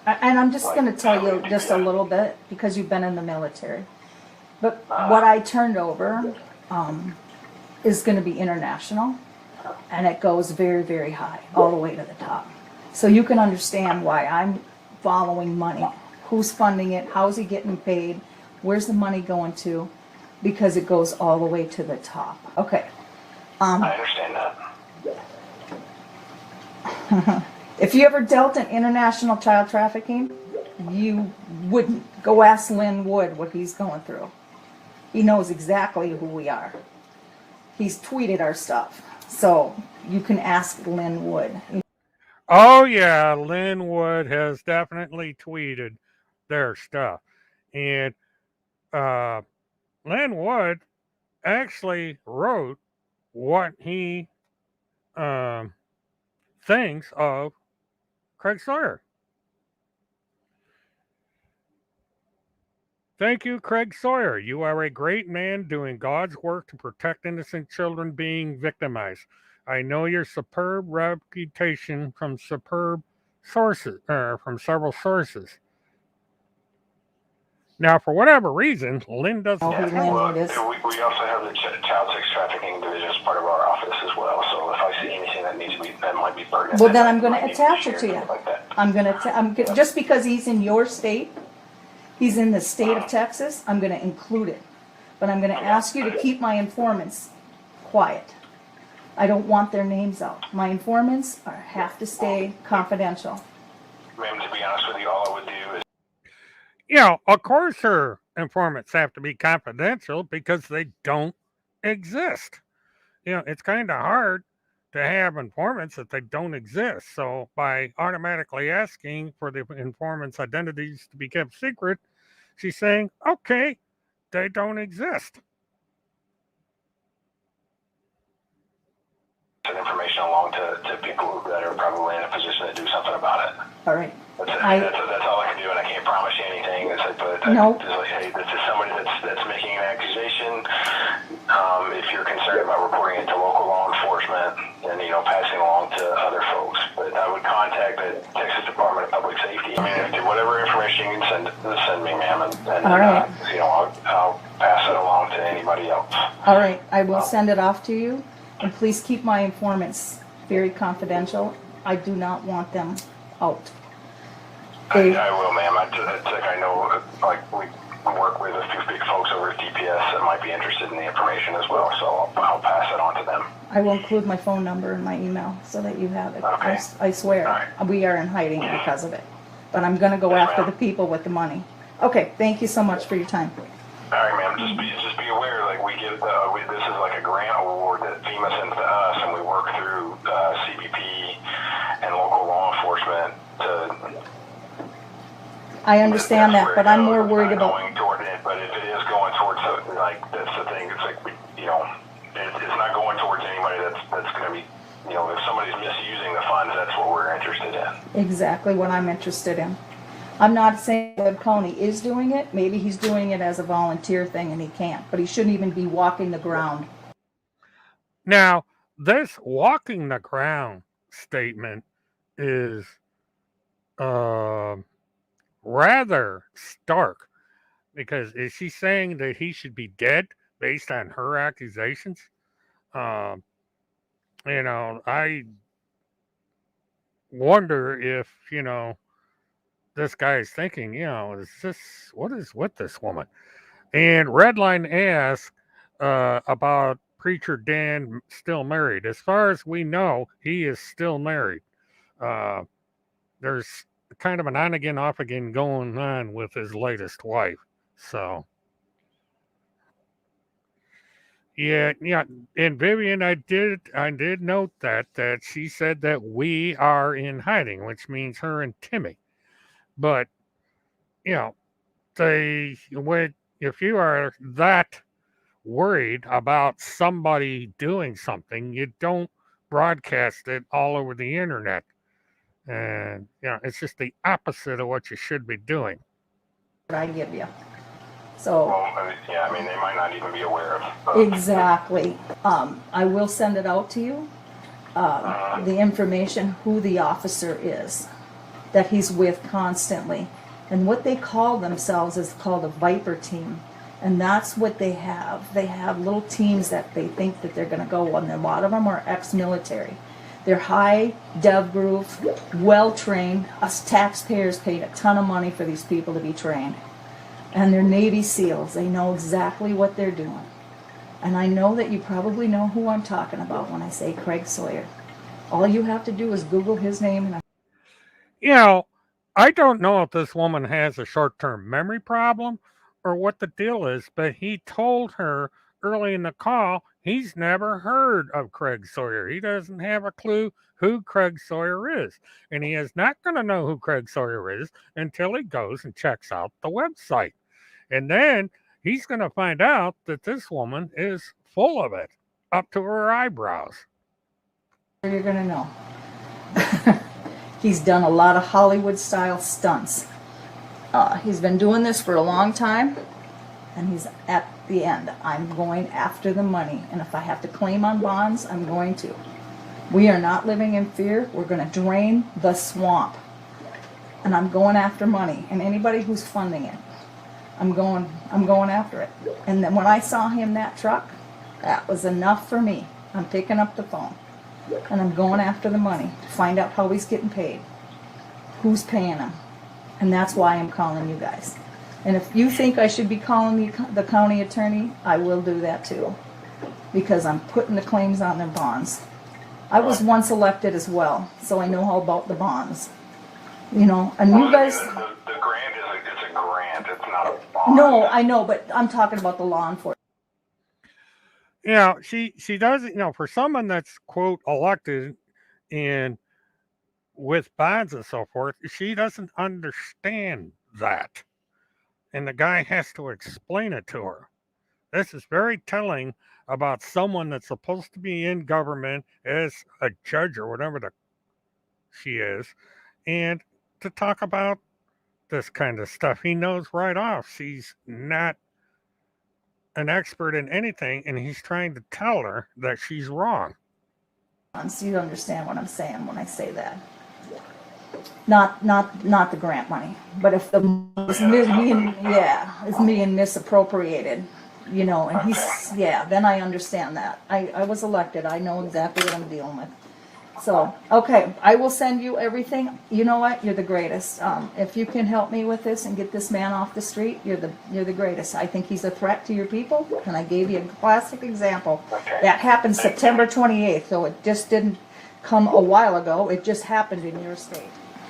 And I'm just going to tell you just a little bit because you've been in the military. But what I turned over is going to be international, and it goes very, very high, all the way to the top. So you can understand why I'm following money. Who's funding it? How's he getting paid? Where's the money going to? Because it goes all the way to the top. Okay. I understand that. If you ever dealt in international child trafficking, you wouldn't. Go ask Lynn Wood what he's going through. He knows exactly who we are. He's tweeted our stuff. So you can ask Lynn Wood. Oh, yeah, Lynn Wood has definitely tweeted their stuff. And Lynn Wood actually wrote what he thinks of Craig Sawyer. Thank you, Craig Sawyer. You are a great man doing God's work to protect innocent children being victimized. I know your superb reputation from superb sources, from several sources. Now, for whatever reason, Lynn doesn't. Oh, who Lynn Wood is. We also have the child sex trafficking division as part of our office as well. So if I see anything that might be pertinent, well, then I'm going to attach it to you. Like that. I'm just because he's in your state, he's in the state of Texas. I'm going to include it, but I'm going to ask you to keep my informants quiet. I don't want their names out. My informants have to stay confidential. Ma'am, to be honest with you, all I would do is. Of course her informants have to be confidential because they don't exist. It's kind of hard to have informants if they don't exist. So by automatically asking for the informants' identities to be kept secret, she's saying, okay, they don't exist. Information along to people that are probably in a position to do something about it. All right. That's all I can do, and I can't promise you anything. Nope. Hey, this is somebody that's making an accusation. If you're concerned about reporting it to local law enforcement and passing along to other folks, but I would contact the Texas Department of Public Safety. I mean, whatever information you can send me, ma'am, and all right. I'll pass it along to anybody else. All right, I will send it off to you, and please keep my informants very confidential. I do not want them out. I will, ma'am. I know, we work with a few big folks over at DPS that might be interested in the information as well, so I'll pass it on to them. I will include my phone number in my email so that you have it. Okay. I swear, All we are in hiding because of it. But I'm gonna go after the people with the money. Okay, thank you so much for your time. All right, ma'am. Just be aware, like this is like a grant award that FEMA sends to us, and we work through CBP and local law enforcement to. I understand that, but I'm more worried about about. Going toward it, but if it is going towards like that's the thing. It's like it's not going towards anybody that's going to be. If somebody's misusing the funds, that's what we're interested in. Exactly what I'm interested in. I'm not saying Webb County is doing it. Maybe he's doing it as a volunteer thing and he can't, but he shouldn't even be walking the ground. Now, this walking the ground statement is rather stark, because is she saying that he should be dead based on her accusations? I wonder if, this guy is thinking, what is with this woman? And Redline asks about Preacher Dan still married. As far as we know, he is still married. There's kind of an on again, off again going on with his latest wife. So, yeah. And Vivian, I did note that she said that we are in hiding, which means her and Timmy. But if you are that worried about somebody doing something, you don't broadcast it all over the internet. And it's just the opposite of what you should be doing. I give you. So. Well, yeah, they might not even be aware of. Exactly. I will send it out to you. The information, who the officer is that he's with constantly. And what they call themselves is called a Viper team. And that's what they have. They have little teams that they think that they're going to go on. And a lot of them are ex-military. They're high dev group, well-trained. Us taxpayers paid a ton of money for these people to be trained. And they're Navy SEALs. They know exactly what they're doing. And I know that you probably know who I'm talking about when I say Craig Sawyer. All you have to do is Google his name. And I don't know if this woman has a short-term memory problem or what the deal is, but he told her early in the call he's never heard of Craig Sawyer. He doesn't have a clue who Craig Sawyer is. And he is not going to know who Craig Sawyer is until he goes and checks out the website. And then he's going to find out that this woman is full of it, up to her eyebrows. You're going to know. He's done a lot of Hollywood-style stunts. He's been doing this for a long time, and he's at the end. I'm going after the money, and if I have to claim on bonds, I'm going to. We are not living in fear. We're going to drain the swamp, and I'm going after money, and anybody who's funding it. I'm going after it. And then when I saw him that truck, that was enough for me. I'm picking up the phone. And I'm going after the money to find out how he's getting paid, who's paying him, and that's why I'm calling you guys. And if you think I should be calling the county attorney, I will do that too, because I'm putting the claims on their bonds. I was once elected as well, so I know all about the bonds. And you guys. The grant it's a grant. It's not a bond. No, I know, but I'm talking about the law enforcement. She doesn't, for someone that's, quote, elected and with bonds and so forth, she doesn't understand that. And the guy has to explain it to her. This is very telling about someone that's supposed to be in government as a judge or whatever she is, and to talk about this kind of stuff. He knows right off she's not an expert in anything, and he's trying to tell her that she's wrong. So you understand what I'm saying when I say that. Not the grant money, but if the is being misappropriated, and then I understand that. I was elected. I know exactly what I'm dealing with, So, okay, I will send you everything. You know what? You're the greatest. If you can help me with this and get this man off the street, you're the greatest. I think he's a threat to your people, and I gave you a classic example. Okay. That happened September 28th, so it just didn't come a while ago. It just happened in your state.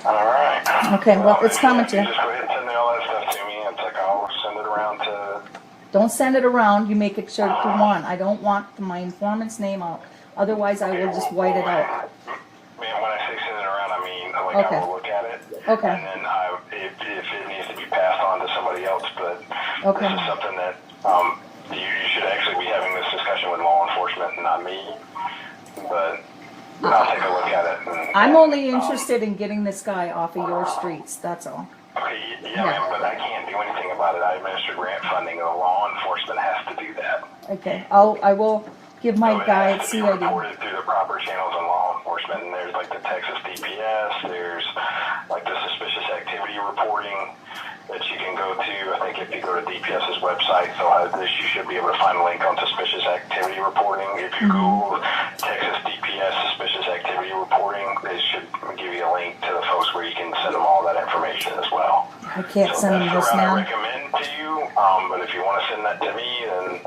All right. Okay, well, it's coming to you. you. Just go ahead and send me all that stuff to me. It's like I'll send it around to. Don't send it around. You make it sure to one. I don't want my informant's name out. Otherwise, I will just white it out. Man, when I say send it around, I mean like Okay. I will look at it. Okay. And then if it needs to be passed on to somebody else, but Okay. this is something that you should actually be having this discussion with law enforcement, not me. But I'll take a look at it. I'm only interested in getting this guy off of your streets. That's all. Okay, yeah, man, but I can't do anything about it. I administer grant funding, and law enforcement has to do that. Okay. I will give my So guy it at has to be CID. reported through the proper channels in law enforcement, and there's like the Texas DPS, there's like the suspicious activity reporting that you can go to. I think if you go to DPS's website, so you should be able to find a link on suspicious activity reporting. If you Google Texas DPS suspicious activity reporting, they should give you a link to the folks where you can send them all that information as well. I can't So send him that's this the route I now. recommend to you, but if you want to send that to me, then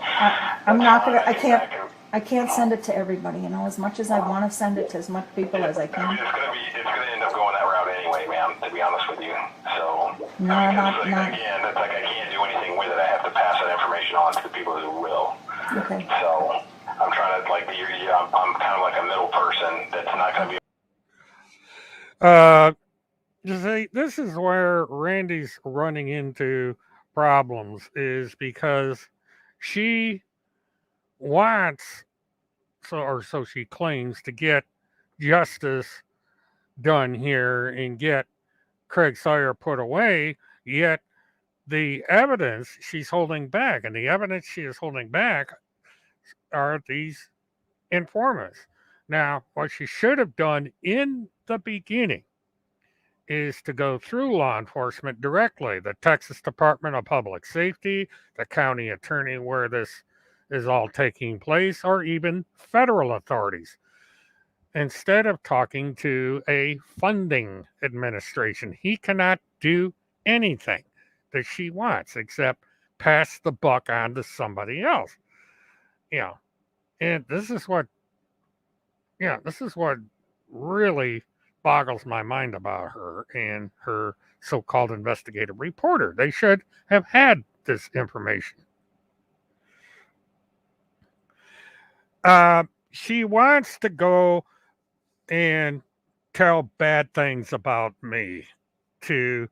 I'm not gonna. that's I fine. can't. I can't send it to everybody. You know, as much as I want to send it to as much people as I I mean, can. it's gonna end up going that route anyway, ma'am, to be honest with you. So, No, I mean, not- it's like, not- again, it's like I can't do anything with it. I have to pass that information on to the people who will. Okay. So, I'm trying to, like, I'm kind of like a middle person that's not gonna be. You see, this is where Randy's running into problems, is because she wants, so she claims, to get justice done here and get Craig Sawyer put away, yet the evidence she's holding back, and the evidence she is holding back are these informants. Now, what she should have done in the beginning is to go through law enforcement directly, the Texas Department of Public Safety, the county attorney where this is all taking place, or even federal authorities, instead of talking to a funding administration. He cannot do anything that she wants except pass the buck on to somebody else. Yeah. And this is what really boggles my mind about her and her so-called investigative reporter. They should have had this information. She wants to go and tell bad things about me to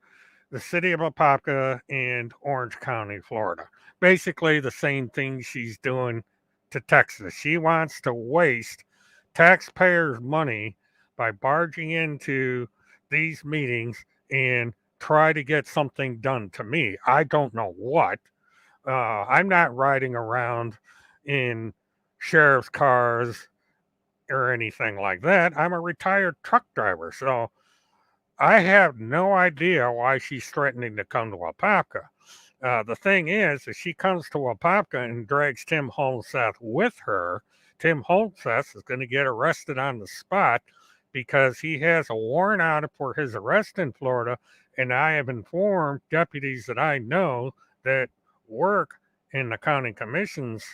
the city of Apopka and Orange County, Florida. Basically, the same thing she's doing to Texas. She wants to waste taxpayers' money by barging into these meetings and try to get something done to me. I don't know what. I'm not riding around in sheriff's cars or anything like that. I'm a retired truck driver, so I have no idea why she's threatening to come to Apopka. The thing is, if she comes to Apopka and drags Tim Holmseth with her, Tim Holmseth is going to get arrested on the spot because he has a warrant out for his arrest in Florida, and I have informed deputies that I know that work in the county commission's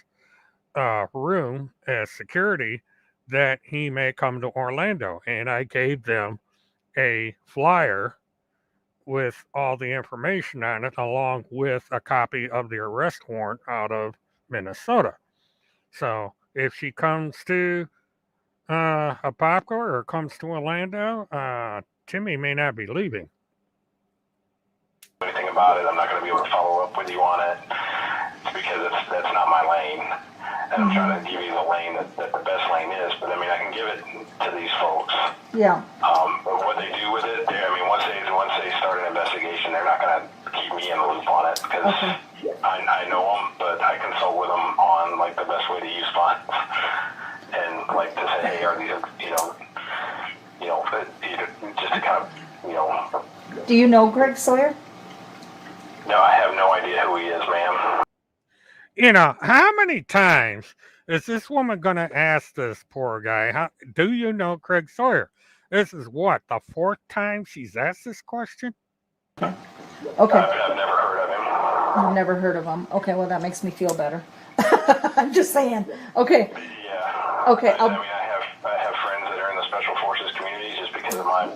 room as security that he may come to Orlando. And I gave them a flyer with all the information on it, along with a copy of the arrest warrant out of Minnesota. So if she comes to Apopka or comes to Orlando, Timmy may not be leaving. Anything about it, I'm not going to be able to follow up with you on it because that's not my lane. And I'm trying to give you the lane that the best lane is, but I mean, I can give it to these folks. Yeah. But what they do with it, once they start an investigation, they're not going to keep me in the loop on it because I know them, but I consult with them on like the best way to use funds and like to say, hey, are these, just to kind of, Do you know Craig Sawyer? No, I have no idea who he is, ma'am. how many times is this woman going to ask this poor guy, do you know Craig Sawyer? This is what, the fourth time she's asked this question? Okay. I've never heard of him. I've never heard of him. Okay, well, that makes me feel better. I'm just saying. Okay. Yeah. Okay. I mean, I have friends that are in the special forces community just because of my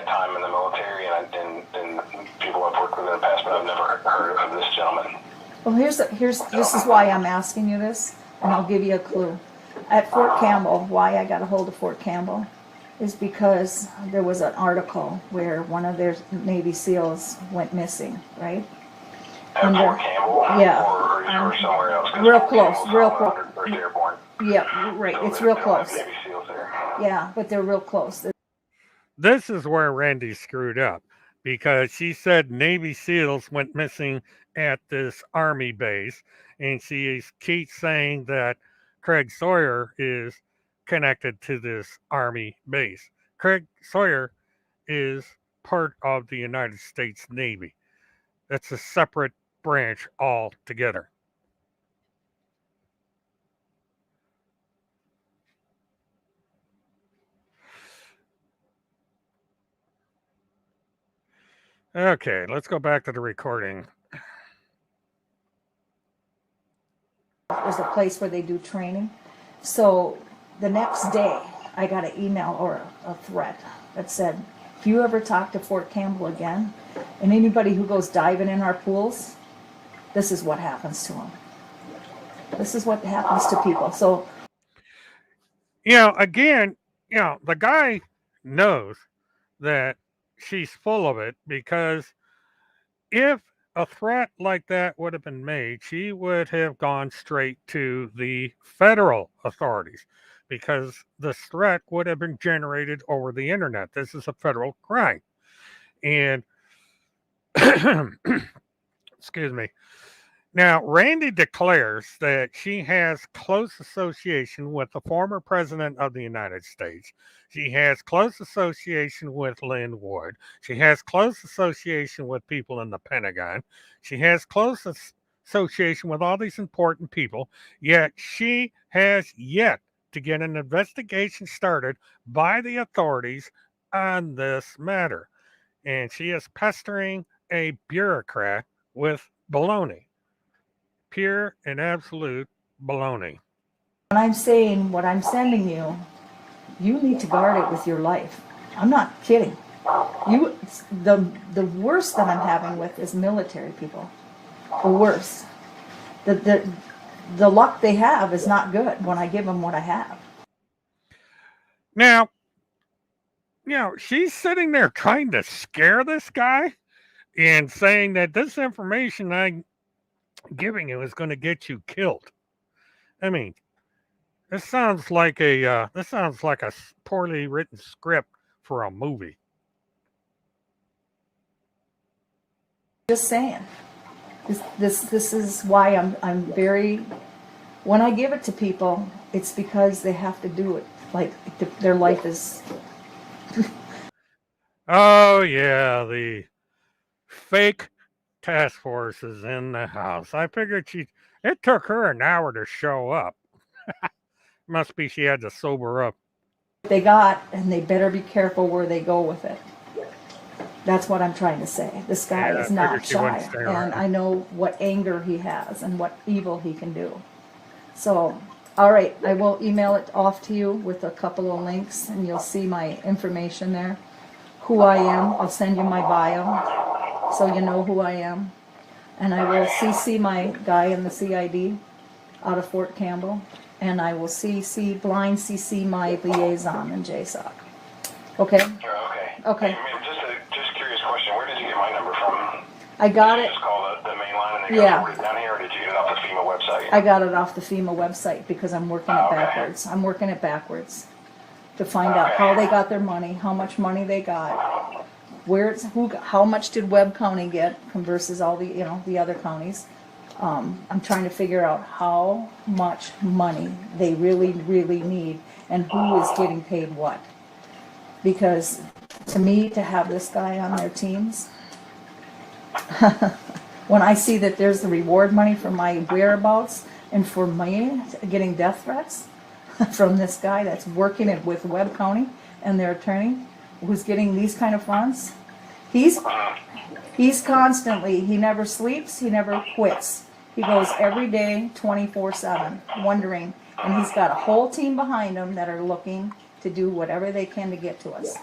time in the military and people I've worked with in the past, but I've never heard of this gentleman. Well, this is why I'm asking you this, and I'll give you a clue. At Fort Campbell, why I got a hold of Fort Campbell is because there was an article where one of their Navy SEALs went missing, right? At Fort Campbell? Yeah. Or somewhere else? Real close, real close. Airborne. Yeah, right, So it's they real don't close. have Navy SEALs there. Yeah, but they're real close. This is where Randy screwed up, because she said Navy SEALs went missing at this Army base, and she keeps saying that Craig Sawyer is connected to this Army base. Craig Sawyer is part of the United States Navy. That's a separate branch altogether. Okay, let's go back to the recording. There's a place where they do training. So the next day, I got an email or a threat that said, if you ever talk to Fort Campbell again, and anybody who goes diving in our pools, this is what happens to them. This is what happens to people. So, again, the guy knows that she's full of it, because if a threat like that would have been made, she would have gone straight to the federal authorities, because this threat would have been generated over the internet. This is a federal crime. And, excuse me. Now, Randy declares that she has close association with the former president of the United States. She has close association with Lynn Wood. She has close association with people in the Pentagon. She has close association with all these important people, yet she has yet to get an investigation started by the authorities on this matter. And she is pestering a bureaucrat with baloney. Pure and absolute baloney. when I'm saying what I'm sending you, you need to guard it with your life. I'm not kidding. The worst that I'm having with is military people. The worst. The luck they have is not good when I give them what I have. Now, she's sitting there trying to scare this guy and saying that this information I'm giving you is going to get you killed. I mean, this sounds like a poorly written script for a movie. Just saying. This is why I'm very. When I give it to people, it's because they have to do it. Like their life is. Oh yeah, the fake task force is in the house. I figured it took her an hour to show up. Must be she had to sober up. They got, and they better be careful where they go with it. That's what I'm trying to say. This guy is not shy, and I know what anger he has and what evil he can do. So, all right, I will email it off to you with a couple of links, and you'll see my information there. Who I am, I'll send you my bio, so you know who I am. And I will CC my guy in the CID out of Fort Campbell, and I will blind CC my liaison in JSOC. Okay? Okay. Just curious question. Where did you get my number from? I got Did it. you just call the main line and they go right down here, or did you get it off the FEMA website? I got it off the FEMA website because I'm working it backwards. I'm working it backwards to find out how they got their money, how much money they got, how much did Webb County get versus all the other counties. I'm trying to figure out how much money they really, really need and who is getting paid what. Because to me, to have this guy on their teams, when I see that there's the reward money for my whereabouts and for me getting death threats from this guy that's working it with Webb County and their attorney who's getting these kind of funds, he's constantly, he never sleeps, he never quits. He goes every day 24/7 wondering, and he's got a whole team behind him that are looking to do whatever they can to get to us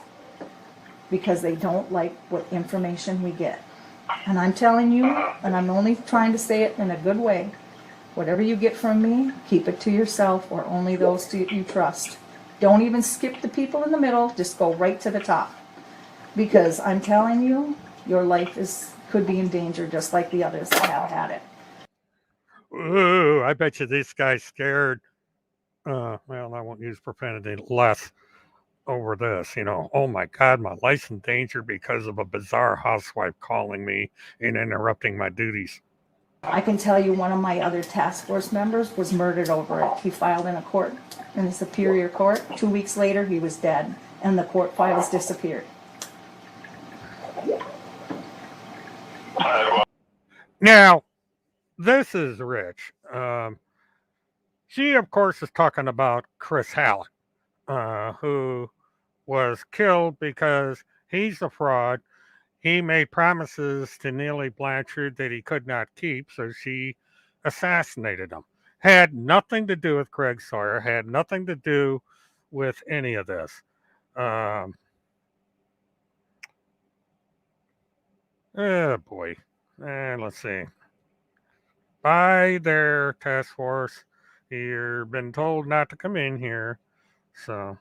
because they don't like what information we get. And I'm telling you, and I'm only trying to say it in a good way, whatever you get from me, keep it to yourself or only those you trust. Don't even skip the people in the middle, just go right to the top. Because I'm telling you, your life could be in danger just like the others that have had it. Ooh, I bet you this guy's scared. Well, I won't use profanity less over this. Oh my God, my life's in danger because of a bizarre housewife calling me and interrupting my duties. I can tell you one of my other task force members was murdered over it. He filed in a court, in the Superior Court. 2 weeks later, he was dead, and the court files disappeared. Now, this is Rich. She, of course, is talking about Chris Hallett, who was killed because he's a fraud. He made promises to Neely Blanchard that he could not keep, so she assassinated him. Had nothing to do with Craig Sawyer, had nothing to do with any of this. Oh, boy. And let's see. By their task force, you've been told not to come in here. So,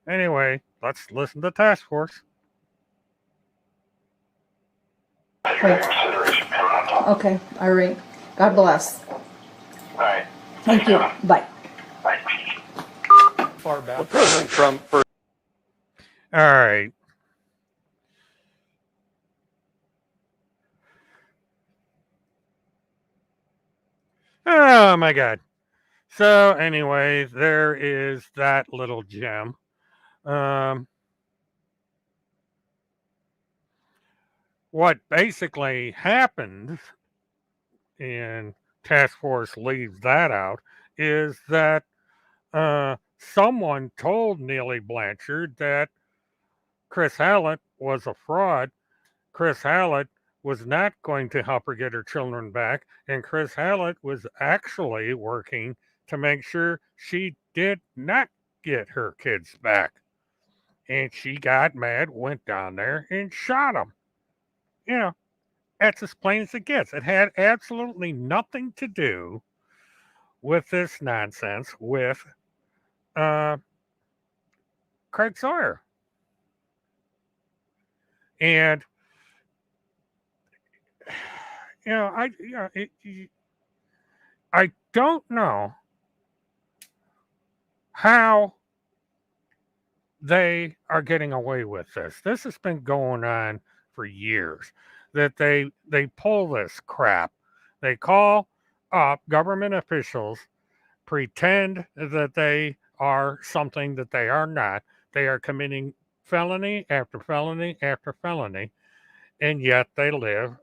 anyway, let's listen to task force. Okay, all right. God bless. All right. Thank you. Bye. Bye. Far back. President Trump for. All right. Oh my God. So anyway, there is that little gem. What basically happened, and Task Force leaves that out, is that someone told Neely Blanchard that Chris Hallett was a fraud. Chris Hallett was not going to help her get her children back, and Chris Hallett was actually working to make sure she did not get her kids back. And she got mad, went down there, and shot him. That's as plain as it gets. It had absolutely nothing to do with this nonsense with Craig Sawyer. And I don't know how they are getting away with this. This has been going on for years. That they pull this crap. They call up government officials, pretend that they are something that they are not. They are committing felony after felony after felony, and yet they live.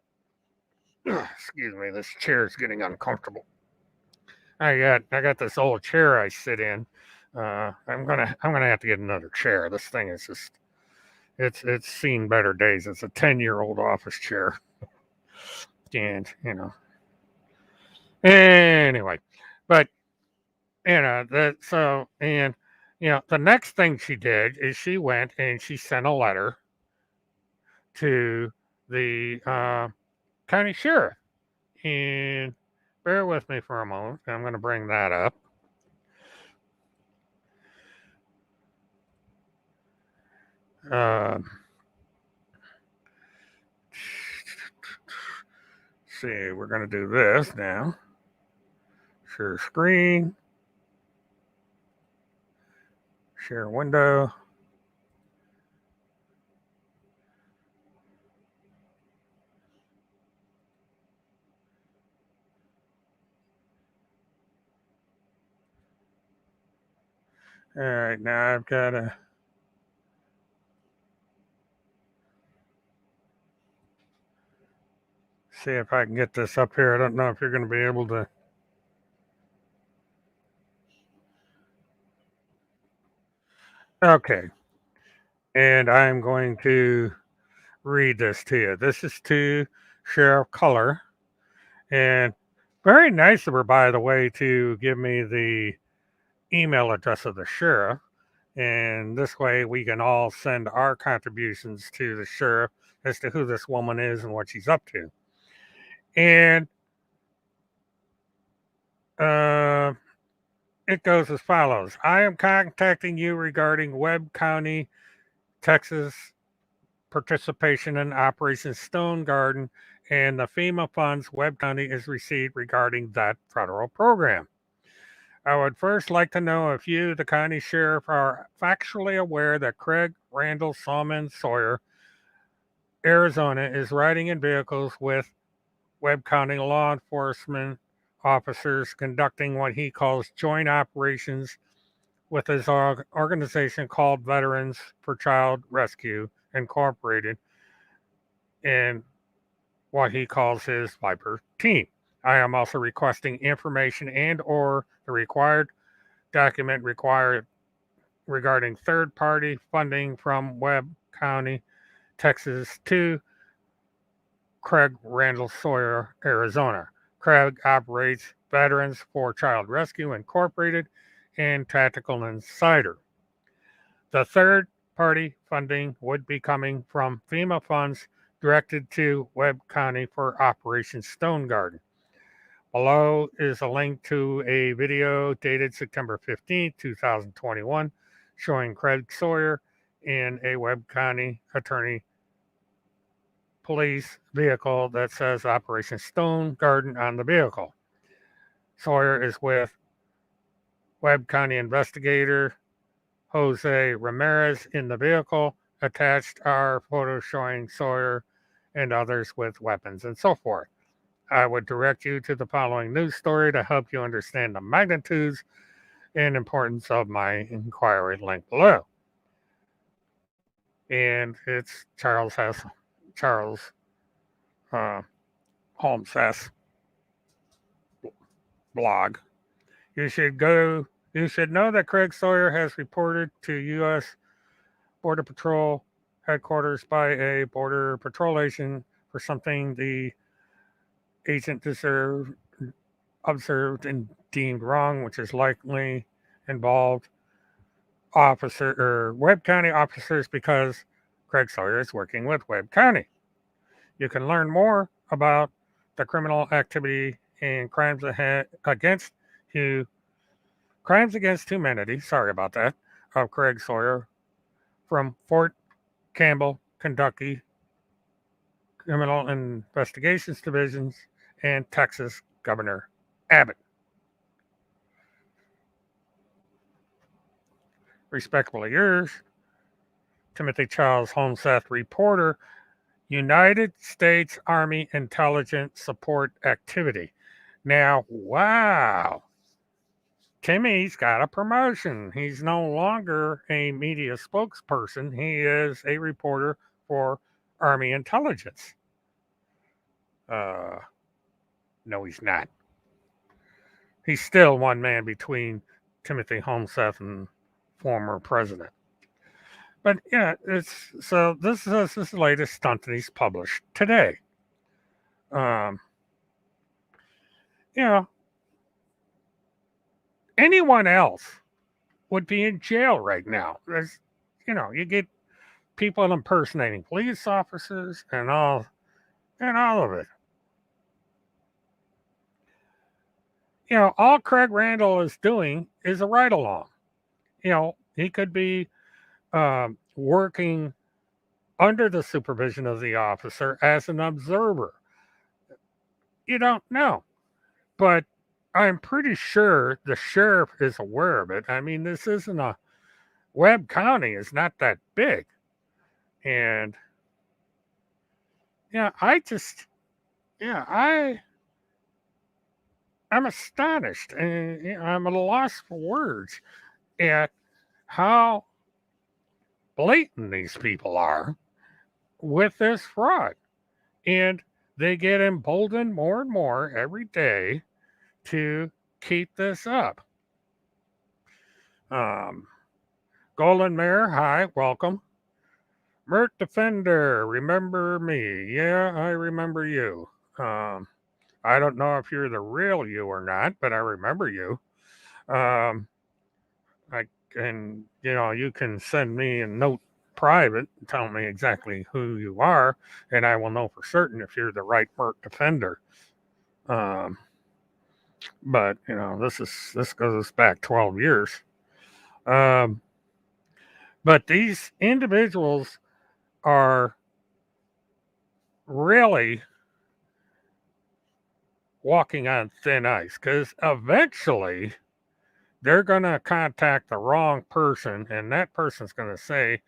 Excuse me, this chair is getting uncomfortable. I got this old chair I sit in. I'm gonna have to get another chair. This thing is just it's seen better days. It's a 10-year-old office chair, and anyway, but the next thing she did is she went and she sent a letter to the county sheriff. And bear with me for a moment. I'm going to bring that up. See, we're going to do this now. Share screen. Share window. All right, now I've got to see if I can get this up here. I don't know if you're going to be able to. Okay. And I'm going to read this to you. This is to Sheriff Culler. And very nice of her, by the way, to give me the email address of the sheriff. And this way we can all send our contributions to the sheriff as to who this woman is and what she's up to. And it goes as follows. I am contacting you regarding Webb County, Texas participation in Operation Stone Garden and the FEMA funds Webb County has received regarding that federal program. I would first like to know if you, the county sheriff, are factually aware that Craig Randall Salmon Sawyer, Arizona, is riding in vehicles with Webb County law enforcement officers conducting what he calls joint operations with his organization called Veterans for Child Rescue Incorporated and what he calls his Viper team. I am also requesting information and or the required document required regarding third-party funding from Webb County, Texas to Craig Randall Sawyer, Arizona. Craig operates Veterans for Child Rescue Incorporated and Tactical Insider. The third-party funding would be coming from FEMA funds directed to Webb County for Operation Stone Garden. Below is a link to a video dated September 15, 2021, showing Craig Sawyer in a Webb County Attorney Police vehicle that says Operation Stone Garden on the vehicle. Sawyer is with Webb County investigator Jose Ramirez in the vehicle. Attached are photos showing Sawyer and others with weapons and so forth. I would direct you to the following news story to help you understand the magnitudes and importance of my inquiry link below. And it's Charles Holmes S. blog. You should know that Craig Sawyer has reported to U.S. Border Patrol headquarters by a Border Patrol agent for something the agent observed and deemed wrong, which is likely involved Webb County officers because Craig Sawyer is working with Webb County. You can learn more about the criminal activity and crimes against humanity, sorry about that, of Craig Sawyer from Fort Campbell, Kentucky, Criminal Investigations Divisions, and Texas Governor Abbott. Respectfully yours, Timothy Charles Holmseth, reporter, United States Army Intelligence Support Activity. Now, wow, Timmy's got a promotion. He's no longer a media spokesperson. He is a reporter for Army Intelligence. No, he's not. He's still one man between Timothy Holmseth and former president. But yeah, this is the latest stunt that he's published today. Anyone else would be in jail right now. You get people impersonating police officers and all of it. All Craig Randall is doing is a ride along. He could be working under the supervision of the officer as an observer. You don't know. But I'm pretty sure the sheriff is aware of it. I mean, this isn't Webb County is not that big. And I'm astonished and I'm at a loss for words at how blatant these people are with this fraud. And they get emboldened more and more every day to keep this up. Um, Golden Mare, hi, welcome. Mert Defender, remember me? Yeah, I remember you. Um, I don't know if you're the real you or not, but I remember you. Um, I and you can send me a note private, tell me exactly who you are, and I will know for certain if you're the right Mert Defender. Um, but this goes back 12 years. Um, but these individuals are really walking on thin ice because eventually they're going to contact the wrong person, and that person's going to say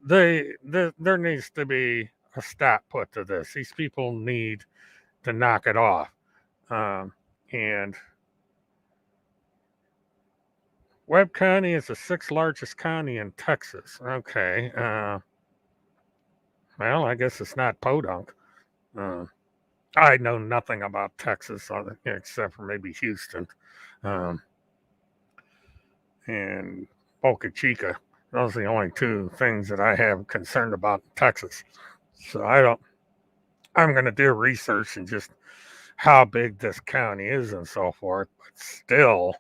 there needs to be a stop put to this. These people need to knock it off. And Webb County is the sixth largest county in Texas. Okay. Well, I guess it's not Podunk. I know nothing about Texas except for maybe Houston and Boca Chica. Those are the only two things that I have concerned about in Texas. So I'm going to do research and just how big this county is and so forth. But still,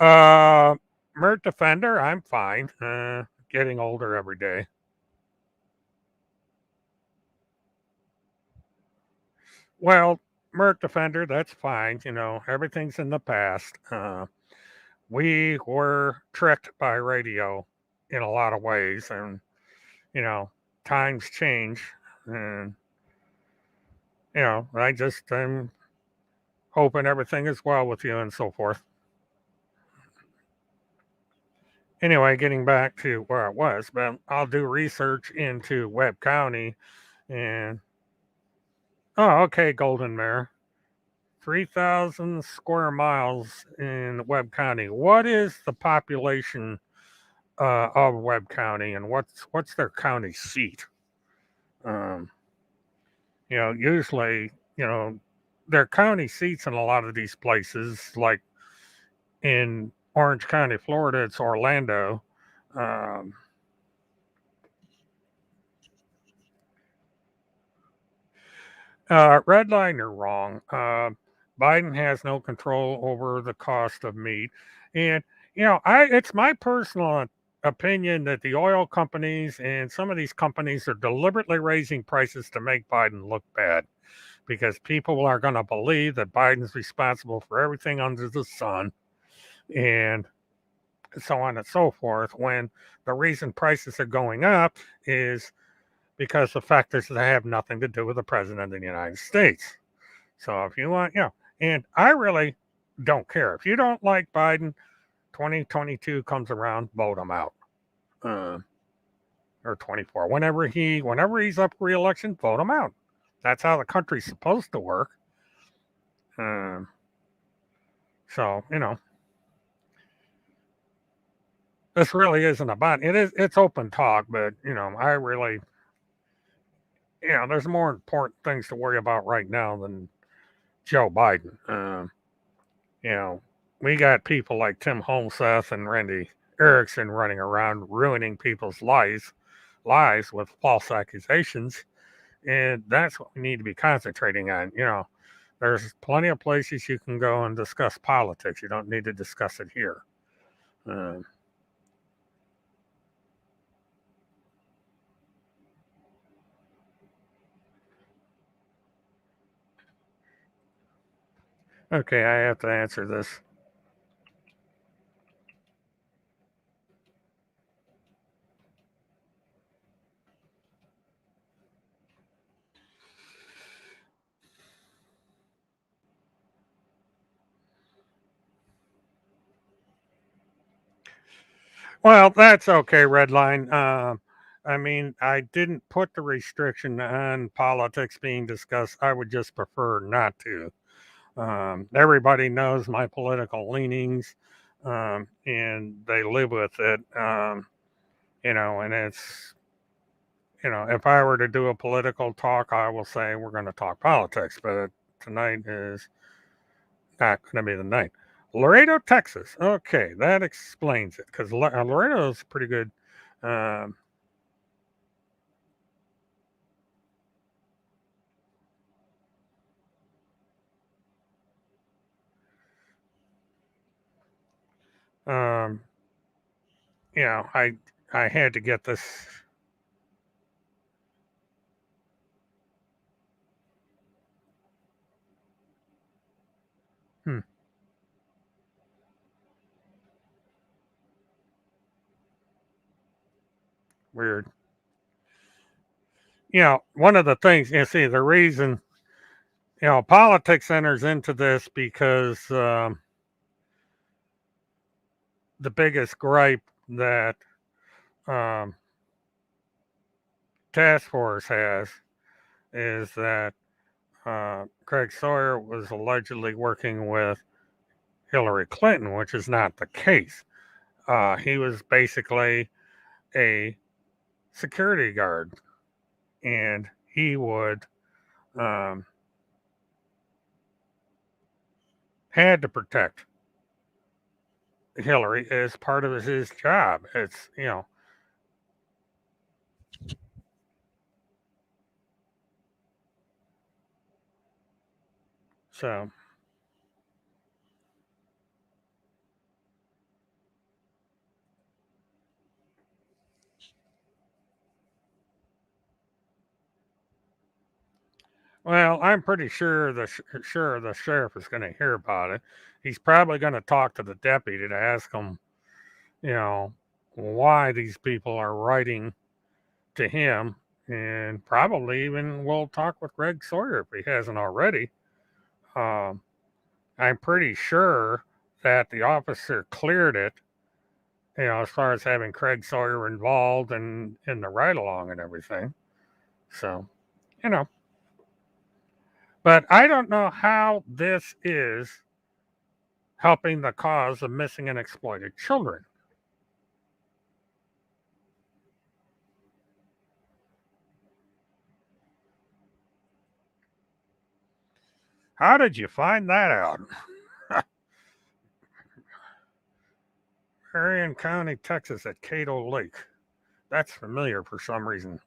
Mert Defender, I'm fine. Getting older every day. Well, Mert Defender, that's fine. Everything's in the past. We were tricked by radio in a lot of ways, and times change, and I'm hoping everything is well with you and so forth. Anyway, getting back to where I was, but I'll do research into Webb County, and okay, Golden Mare, 3,000 square miles in Webb County. What is the population of Webb County, and what's their county seat? Usually, their county seats in a lot of these places, like in Orange County, Florida, it's Orlando. Redline, you're wrong. Biden has no control over the cost of meat, and it's my personal opinion that the oil companies and some of these companies are deliberately raising prices to make Biden look bad, because people are going to believe that Biden's responsible for everything under the sun, and so on and so forth. When the reason prices are going up is because the factors that have nothing to do with the president of the United States. So if you want, and I really don't care. If you don't like Biden, 2022 comes around, vote him out. Or 24. Whenever he's up for re-election, vote him out. That's how the country's supposed to work. So, this really isn't about it's open talk, but I really there's more important things to worry about right now than Joe Biden. We got people like Tim Holmseth and Randi Erickson running around ruining people's lives with false accusations, and that's what we need to be concentrating on. There's plenty of places you can go and discuss politics. You don't need to discuss it here. Okay, I have to answer this. Well, that's okay, Redline. I mean, I didn't put the restriction on politics being discussed. I would just prefer not to. Everybody knows my political leanings, and they live with it. And if I were to do a political talk, I will say we're going to talk politics, but tonight is not going to be the night. Laredo, Texas. Okay, that explains it because Laredo is pretty good. Um, um, I had to get this. Hmm, weird. One of the things you see, the reason politics enters into this because the biggest gripe that um, task force has is that Craig Sawyer was allegedly working with Hillary Clinton, which is not the case. He was basically a security guard, and he would um, had to protect Hillary as part of his job. It's. So, well, I'm pretty sure the sheriff is going to hear about it. He's probably going to talk to the deputy to ask him, you know, why these people are writing to him, and probably even will talk with Greg Sawyer if he hasn't already. Um, I'm pretty sure that the officer cleared it, as far as having Craig Sawyer involved in the ride along and everything. So, you know, but I don't know how this is helping the cause of missing and exploited children. How did you find that out? Marion County, Texas, at Cato Lake. That's familiar for some reason.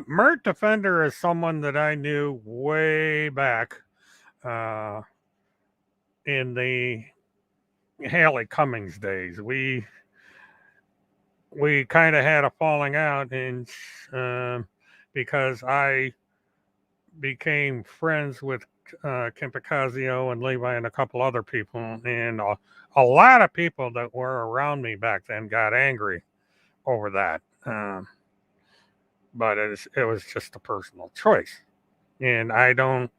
Mert Defender is someone that I knew way back uh, in the Haley Cummings days. We kind of had a falling out, and because I became friends with Kim Picazio and Levi and a couple other people, and a lot of people that were around me back then got angry over that. But it was just a personal choice, and I don't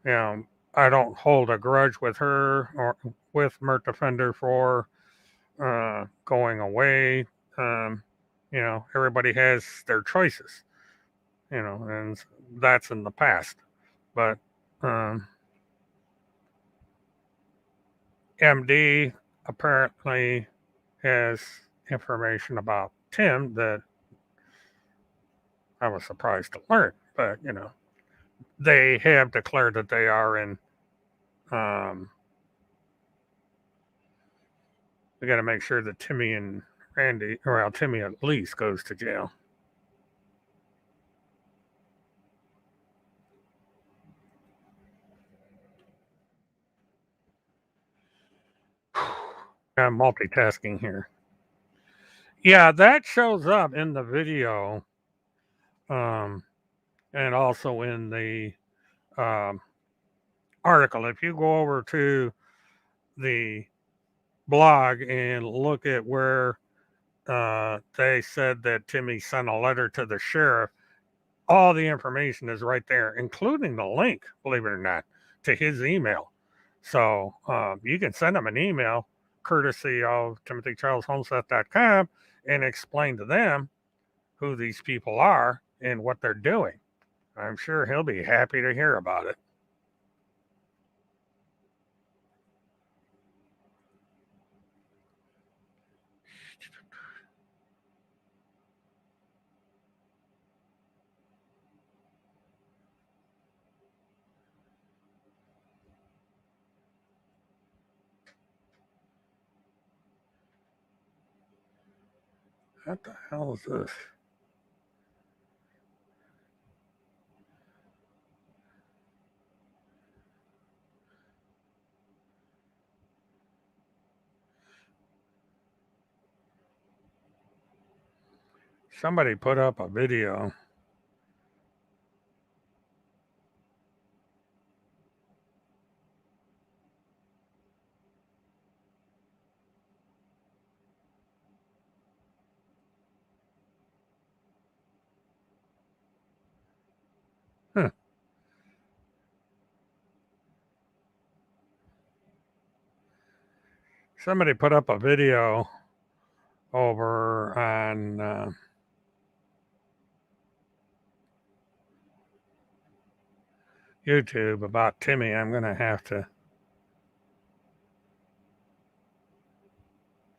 hold a grudge with her or with Mert Defender for going away. Um, everybody has their choices, and that's in the past. But um, MD apparently has information about Tim that I was surprised to learn. But they have declared that they are in. We got to make sure that Timmy and Randy, or well, Timmy at least goes to jail. I'm multitasking here. Yeah, that shows up in the video, um, and also in the um, article. If you go over to the blog and look at where they said that Timmy sent a letter to the sheriff, all the information is right there, including the link, believe it or not, to his email. So you can send him an email courtesy of timothycharleshomestead.com and explain to them who these people are and what they're doing. I'm sure he'll be happy to hear about it. What the hell is this? Somebody put up a video. Huh. Somebody put up a video over on YouTube about Timmy. I'm going to have to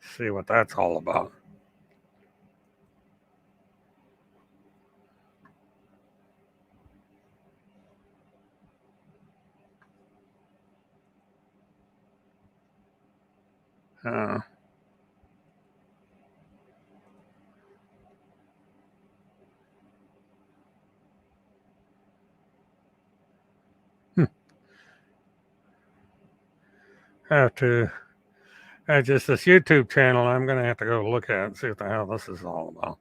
see what that's all about. Uh, have to, just this YouTube channel, I'm going to have to go look at it and see what the hell this is all about.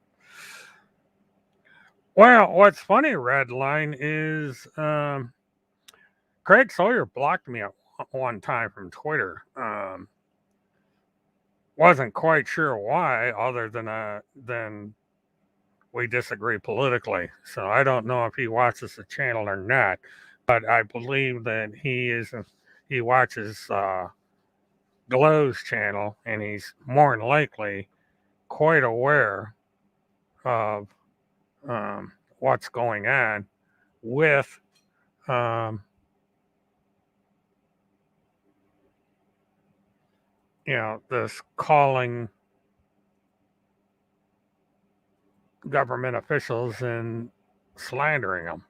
Well, what's funny, Redline, is Craig Sawyer blocked me at one time from Twitter. Wasn't quite sure why, other than we disagree politically. So I don't know if he watches the channel or not, but I believe that he watches Glow's channel, and he's more than likely quite aware of what's going on with this calling government officials and slandering them.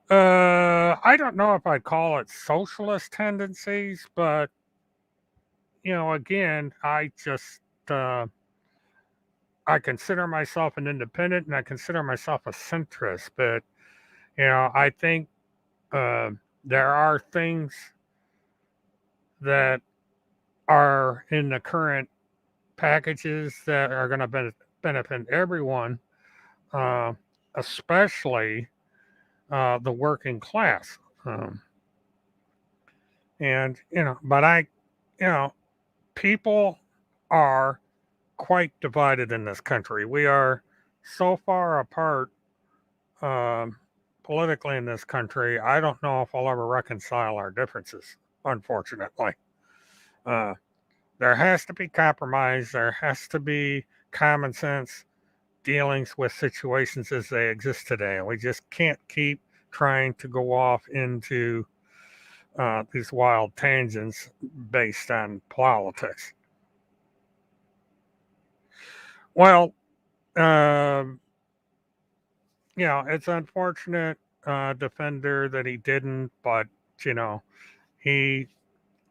I don't know if I'd call it socialist tendencies, but again, I just I consider myself an independent, and I consider myself a centrist. But I think there are things that are in the current packages that are going to benefit everyone, especially the working class. And but people are quite divided in this country. We are so far apart politically in this country. I don't know if I'll ever reconcile our differences, unfortunately. There has to be compromise. There has to be common sense dealings with situations as they exist today. We just can't keep trying to go off into these wild tangents based on politics. Well, it's unfortunate, Defender, that he didn't, but he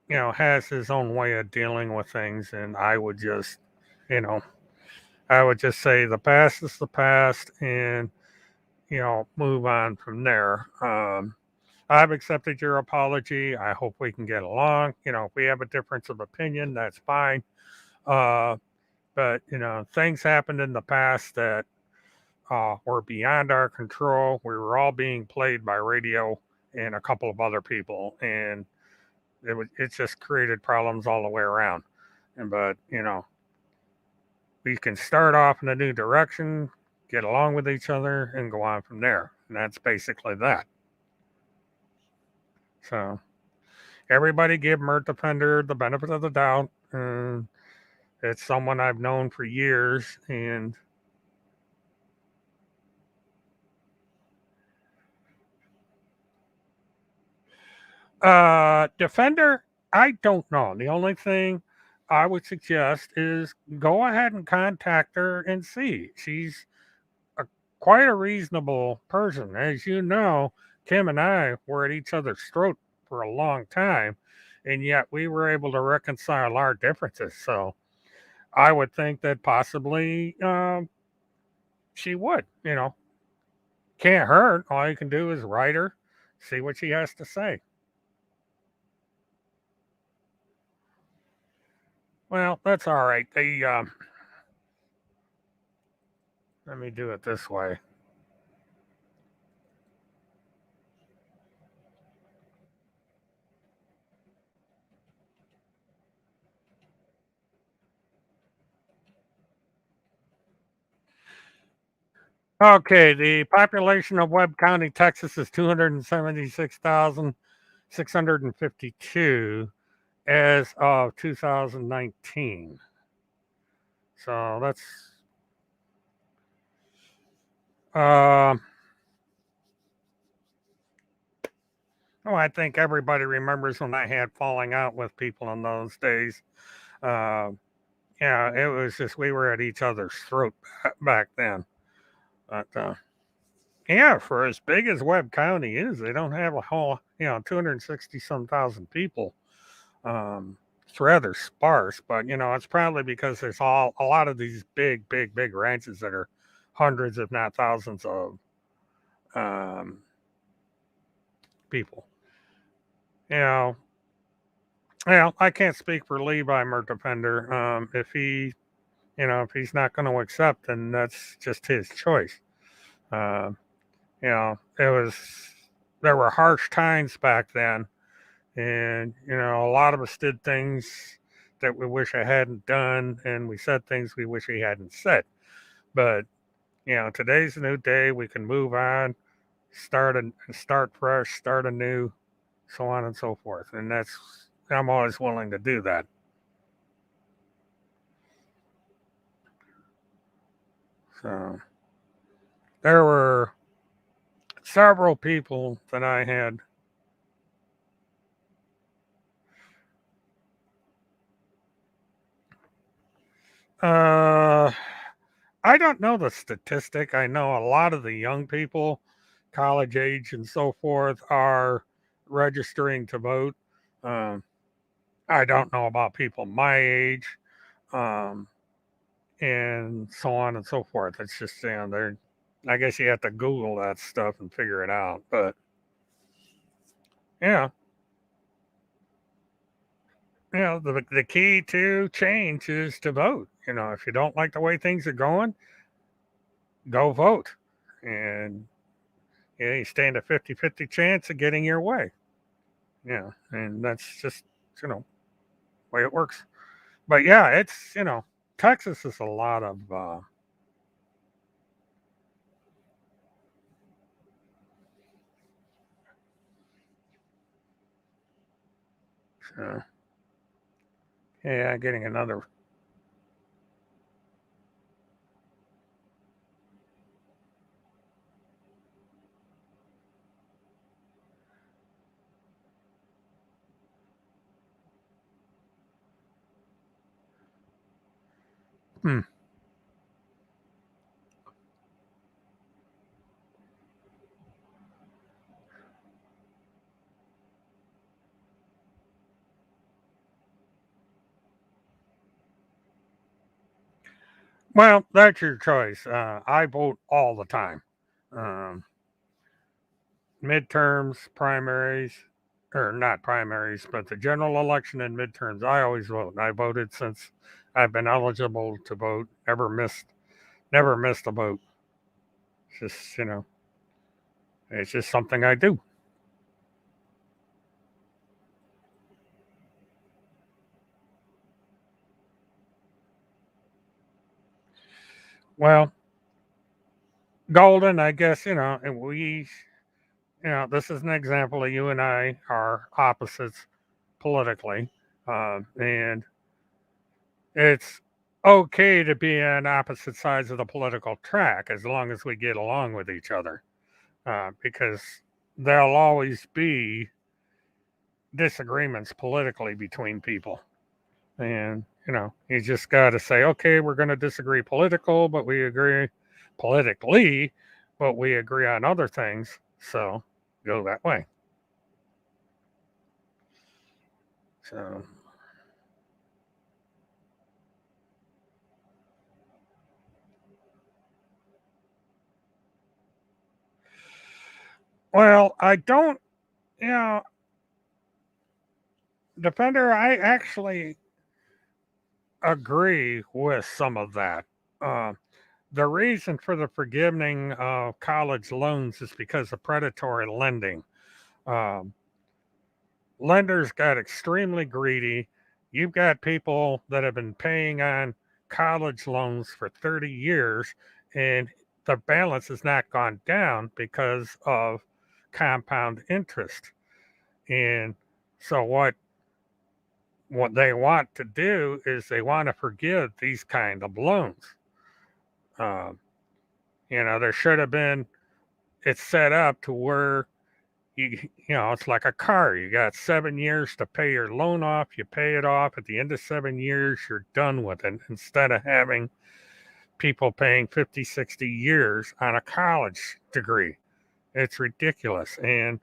has his own way of dealing with things, and I would just say the past is the past, and move on from there. I've accepted your apology. I hope we can get along. If we have a difference of opinion, that's fine. But things happened in the past that were beyond our control. We were all being played by radio and a couple of other people, and it just created problems all the way around. But we can start off in a new direction, get along with each other, and go on from there. And that's basically that. So everybody give Mert Defender the benefit of the doubt. It's someone I've known for years, and Defender, I don't know. The only thing I would suggest is go ahead and contact her and see. She's a, quite a reasonable person. As you know, Kim and I were at each other's throat for a long time, and yet we were able to reconcile our differences. So I would think that possibly she would. Can't hurt. All you can do is write her, see what she has to say. Well, that's all right. Let me do it this way. Okay, the population of Webb County, Texas is 276,652 as of 2019. So that's uh, I think everybody remembers when I had falling out with people in those days. Uh, yeah, it was just we were at each other's throat back then. But yeah, for as big as Webb County is, they don't have a whole 260 some thousand people. It's rather sparse, but it's probably because there's a lot of these big ranches that are hundreds, if not thousands, of um, people. You know, well, I can't speak for Levi Mertefender. If he's not going to accept, then that's just his choice. Uh, it was there were harsh times back then, and a lot of us did things that we wish I hadn't done, and we said things we wish we hadn't said. But today's a new day. We can move on, start fresh, start anew, so on and so forth. And I'm always willing to do that. So there were several people that I had. I don't know the statistic. I know a lot of the young people, college age and so forth, are registering to vote. Um, I don't know about people my age, um, and so on and so forth. It's just they're. I guess you have to Google that stuff and figure it out. But yeah, the key to change is to vote. If you don't like the way things are going, go vote, and you stand a 50-50 chance of getting your way. Yeah, and that's just the way it works. But yeah, it's Texas is a lot of uh, yeah, getting another. Hmm. Well, that's your choice. I vote all the time. Um, Midterms, primaries, or not primaries, but the general election and midterms. I always vote. I voted since I've been eligible to vote. Never missed a vote. It's just it's just something I do. Well, Golden, I guess, and this is an example of you and I are opposites politically. And it's okay to be on opposite sides of the political track as long as we get along with each other, because there'll always be disagreements politically between people. And, you just got to say, okay, we're going to disagree but we agree politically, but we agree on other things. So go that way. So, well, I don't, you know, Defender, I actually agree with some of that. Uh, the reason for the forgiving of college loans is because of predatory lending. Um, Lenders got extremely greedy. You've got people that have been paying on college loans for 30 years, and the balance has not gone down because of compound interest. And so what they want to do is they want to forgive these kind of loans. Um, there should have been it's set up to where it's like a car. You got 7 years to pay your loan off. You pay it off at the end of 7 years. You're done with it. Instead of having people paying 50, 60 years on a college degree, it's ridiculous. And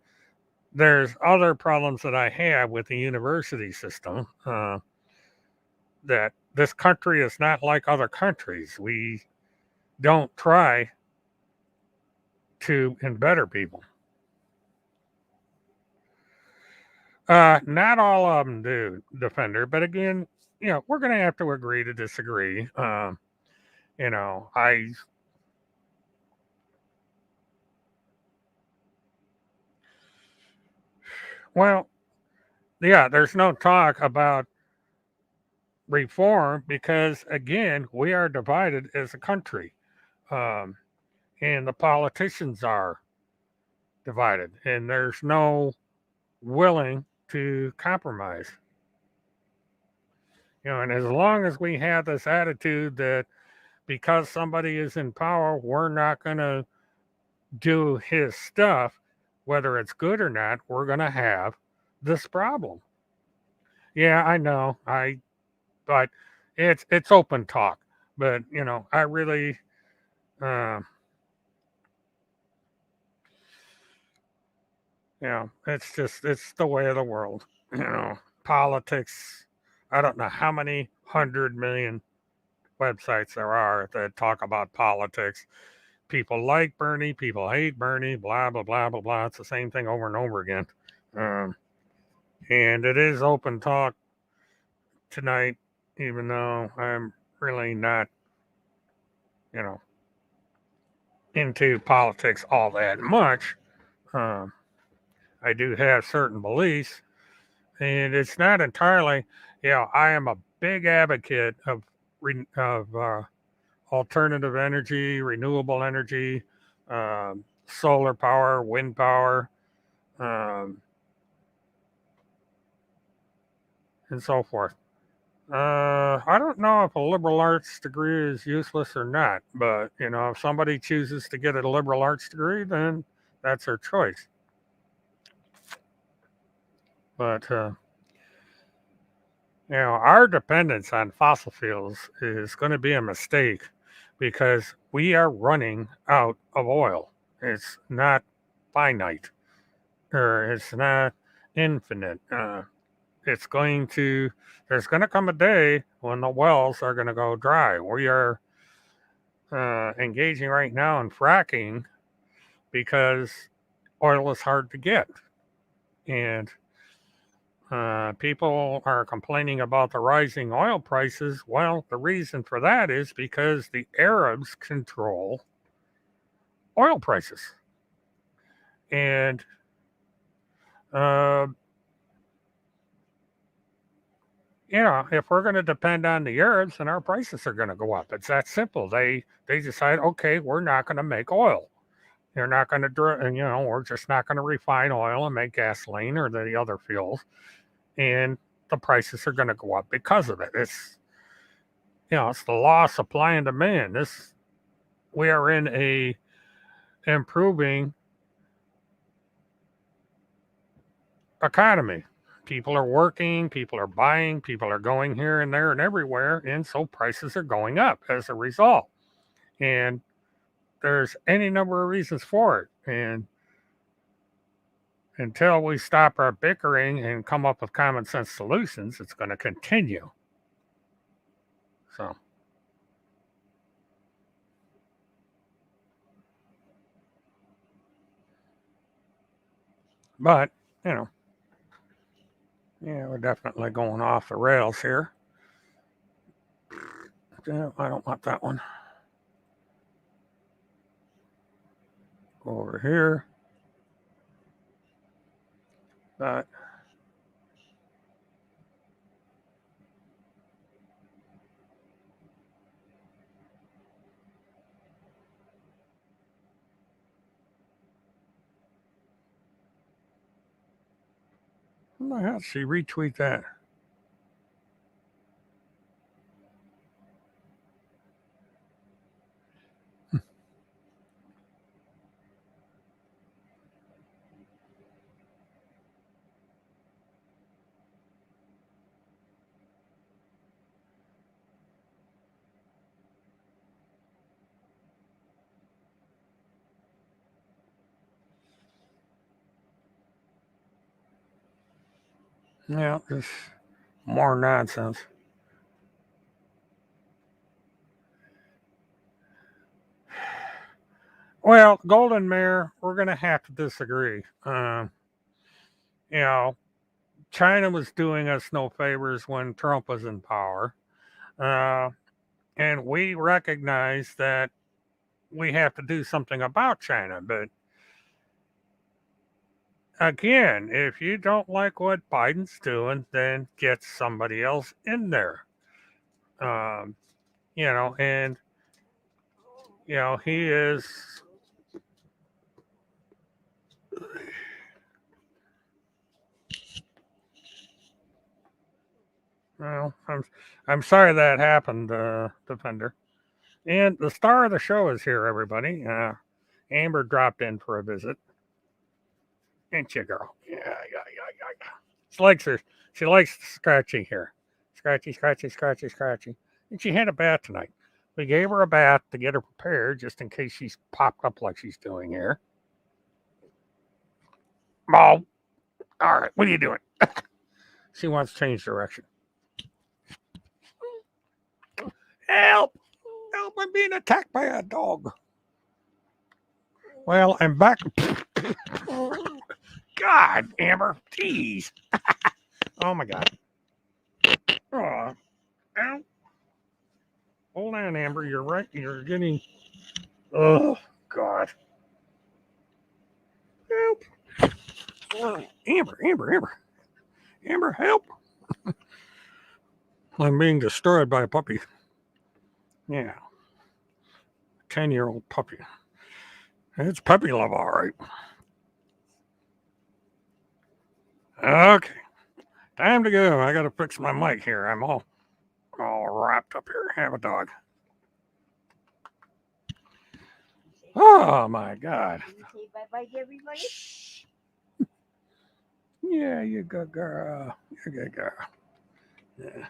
there's other problems that I have with the university system. That this country is not like other countries. We don't try to better people. Not all of them do, Defender. But again, we're going to have to agree to disagree. I well, yeah. There's no talk about reform because again, we are divided as a country, um, and the politicians are divided, and there's no willing to compromise. And as long as we have this attitude that because somebody is in power, we're not going to do his stuff, whether it's good or not, we're going to have this problem. Yeah, I know. But it's open talk. But I really, uh, it's the way of the world. Politics. I don't know how many 100 million websites there are that talk about politics. People like Bernie, people hate Bernie, blah, blah, blah, blah, blah. It's the same thing over and over again. Um, and it is open talk tonight, even though I'm really not, you know, into politics all that much. Um, I do have certain beliefs, and it's not entirely, I am a big advocate of, alternative energy, renewable energy, solar power, wind power, um, and so forth. I don't know if a liberal arts degree is useless or not, but if somebody chooses to get a liberal arts degree, then that's their choice. But our dependence on fossil fuels is going to be a mistake because we are running out of oil. It's not finite, or it's not infinite. It's going to There's going to come a day when the wells are going to go dry. We are engaging right now in fracking because oil is hard to get, and people are complaining about the rising oil prices. Well, the reason for that is because the Arabs control oil prices, and uh, if we're going to depend on the Arabs, then our prices are going to go up. It's that simple. They decide, okay, we're not going to make oil. They're not going to, we're just not going to refine oil and make gasoline or the other fuels, and the prices are going to go up because of it. It's the law of supply and demand. We are in a improving economy. People are working, people are buying, people are going here and there and everywhere, and so prices are going up as a result. And there's any number of reasons for it. And until we stop our bickering and come up with common sense solutions, it's going to continue. So, but, we're definitely going off the rails here. I don't want that one. Go over here. But how the hell did she retweet that? Yeah, just more nonsense. Well, Golden Mare, we're going to have to disagree. You know, China was doing us no favors when Trump was in power. And we recognize that we have to do something about China. But again, if you don't like what Biden's doing, then get somebody else in there. Um, and, he is. Well, I'm sorry that happened, Defender. And the star of the show is here, everybody. Amber dropped in for a visit. Ain't you, girl? Yeah. She likes scratching here. Scratchy, scratchy, scratchy, scratchy. And she had a bath tonight. We gave her a bath to get her prepared, just in case she's popped up like she's doing here. Oh, all right. What are you doing? She wants to change direction. Help! Help! I'm being attacked by a dog. Well, I'm back. God, Amber. Jeez. Oh, my God. Oh, ow. Hold on, Amber. You're right. You're getting. Oh, God. Help. Amber. Amber, help. I'm being destroyed by a puppy. Yeah. 10-year-old puppy. It's puppy love, all right. Okay. Time to go. I got to fix my mic here. I'm all wrapped up here. Have a dog. Oh, my God. Say bye-bye to everybody. Yeah, you good girl. You're a good girl. Yeah.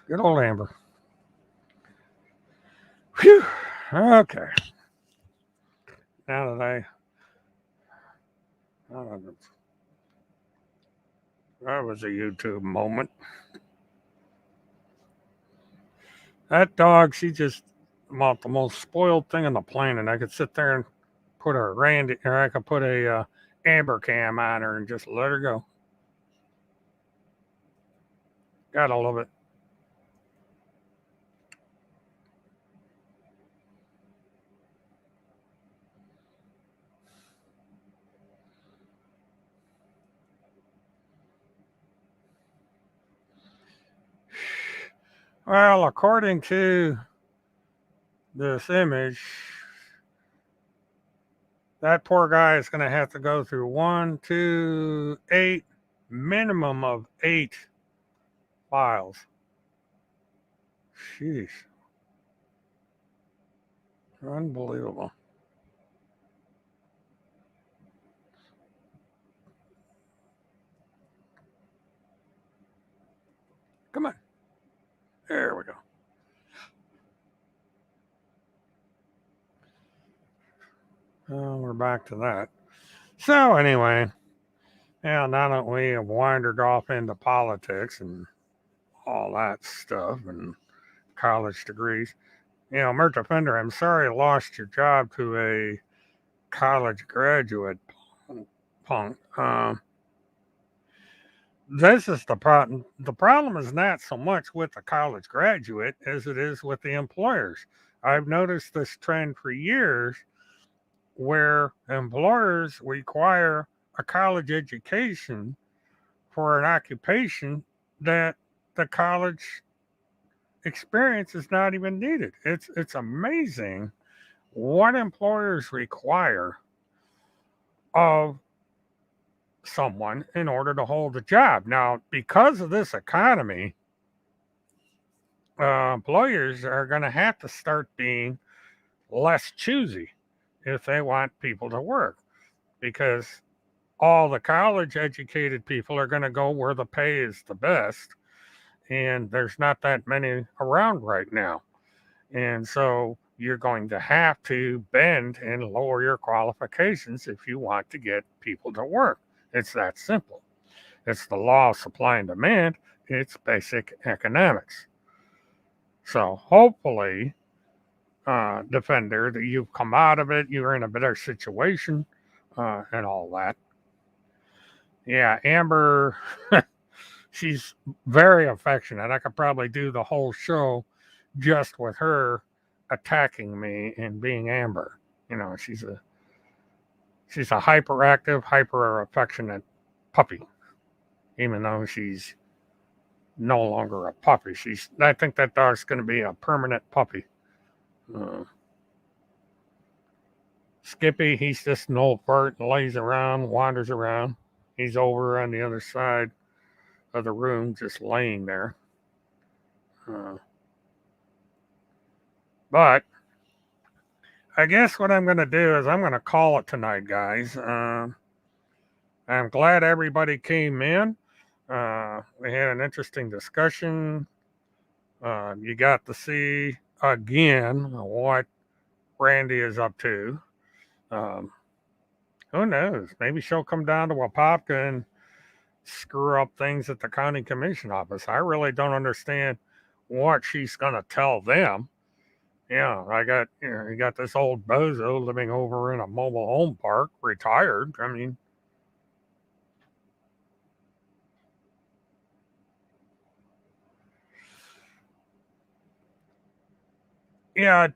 Good old Amber. Phew. Okay. Now that that was a YouTube moment. That dog, she just about the most spoiled thing on the planet. I could sit there and put a Randi, or I could put a Amber cam on her and just let her go. Gotta love it. Well, according to this image, that poor guy is going to have to go through 1, 2, 8, minimum of 8 files. Sheesh. Unbelievable. Come on. There we go. We're back to that. So anyway, now that we have wandered off into politics and all that stuff and college degrees, Mert Defender, I'm sorry you lost your job to a college graduate punk. This is the problem. The problem is not so much with the college graduate as it is with the employers. I've noticed this trend for years where employers require a college education for an occupation that the college experience is not even needed. It's amazing what employers require of someone in order to hold a job. Now, because of this economy, employers are going to have to start being less choosy if they want people to work, because all the college educated people are going to go where the pay is the best, and there's not that many around right now. And so you're going to have to bend and lower your qualifications if you want to get people to work. It's that simple. It's the law of supply and demand. It's basic economics. So hopefully, Defender, that you've come out of it, you're in a better situation, and all that. Yeah, Amber, she's very affectionate. I could probably do the whole show just with her attacking me and being Amber. She's a hyperactive, hyper affectionate puppy, even though she's no longer a puppy. I think that dog's going to be a permanent puppy. Skippy, he's just an old fart and lays around, wanders around. He's over on the other side of the room, just laying there. But I guess what I'm going to do is I'm going to call it tonight, guys. I'm glad everybody came in. We had an interesting discussion. You got to see again what Randi is up to. Who knows? Maybe she'll come down to Wapopka and screw up things at the county commission office. I really don't understand what she's going to tell them. You got this old bozo living over in a mobile home park, retired. I mean, yeah,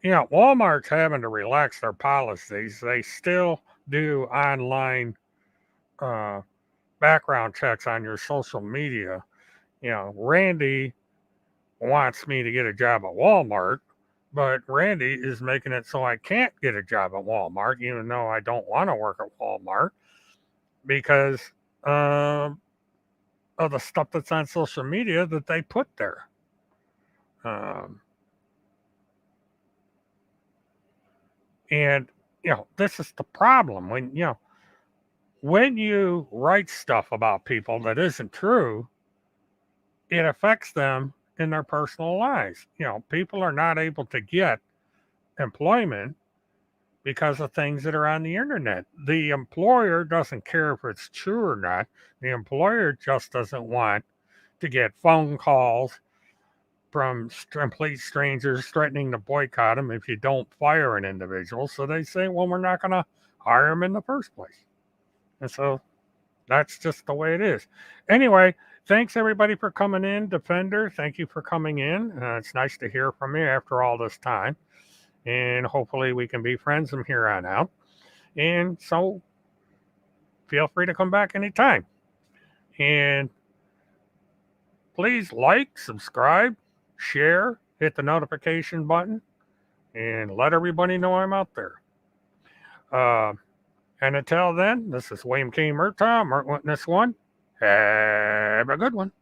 Walmart's having to relax their policies. They still do online background checks on your social media. Randi wants me to get a job at Walmart, but Randi is making it so I can't get a job at Walmart, even though I don't want to work at Walmart, because of the stuff that's on social media that they put there. And this is the problem when you write stuff about people that isn't true, it affects them in their personal lives. People are not able to get employment because of things that are on the internet. The employer doesn't care if it's true or not. The employer just doesn't want to get phone calls from complete strangers threatening to boycott them if you don't fire an individual. So they say, well, we're not going to hire them in the first place. And so that's just the way it is. Anyway, thanks everybody for coming in. Defender, thank you for coming in. It's nice to hear from you after all this time. And hopefully we can be friends from here on out. And so feel free to come back anytime. And please like, subscribe, share, hit the notification button, and let everybody know I'm out there. And until then, this is William K. Murtaugh, Murt Witness 1. Have a good one.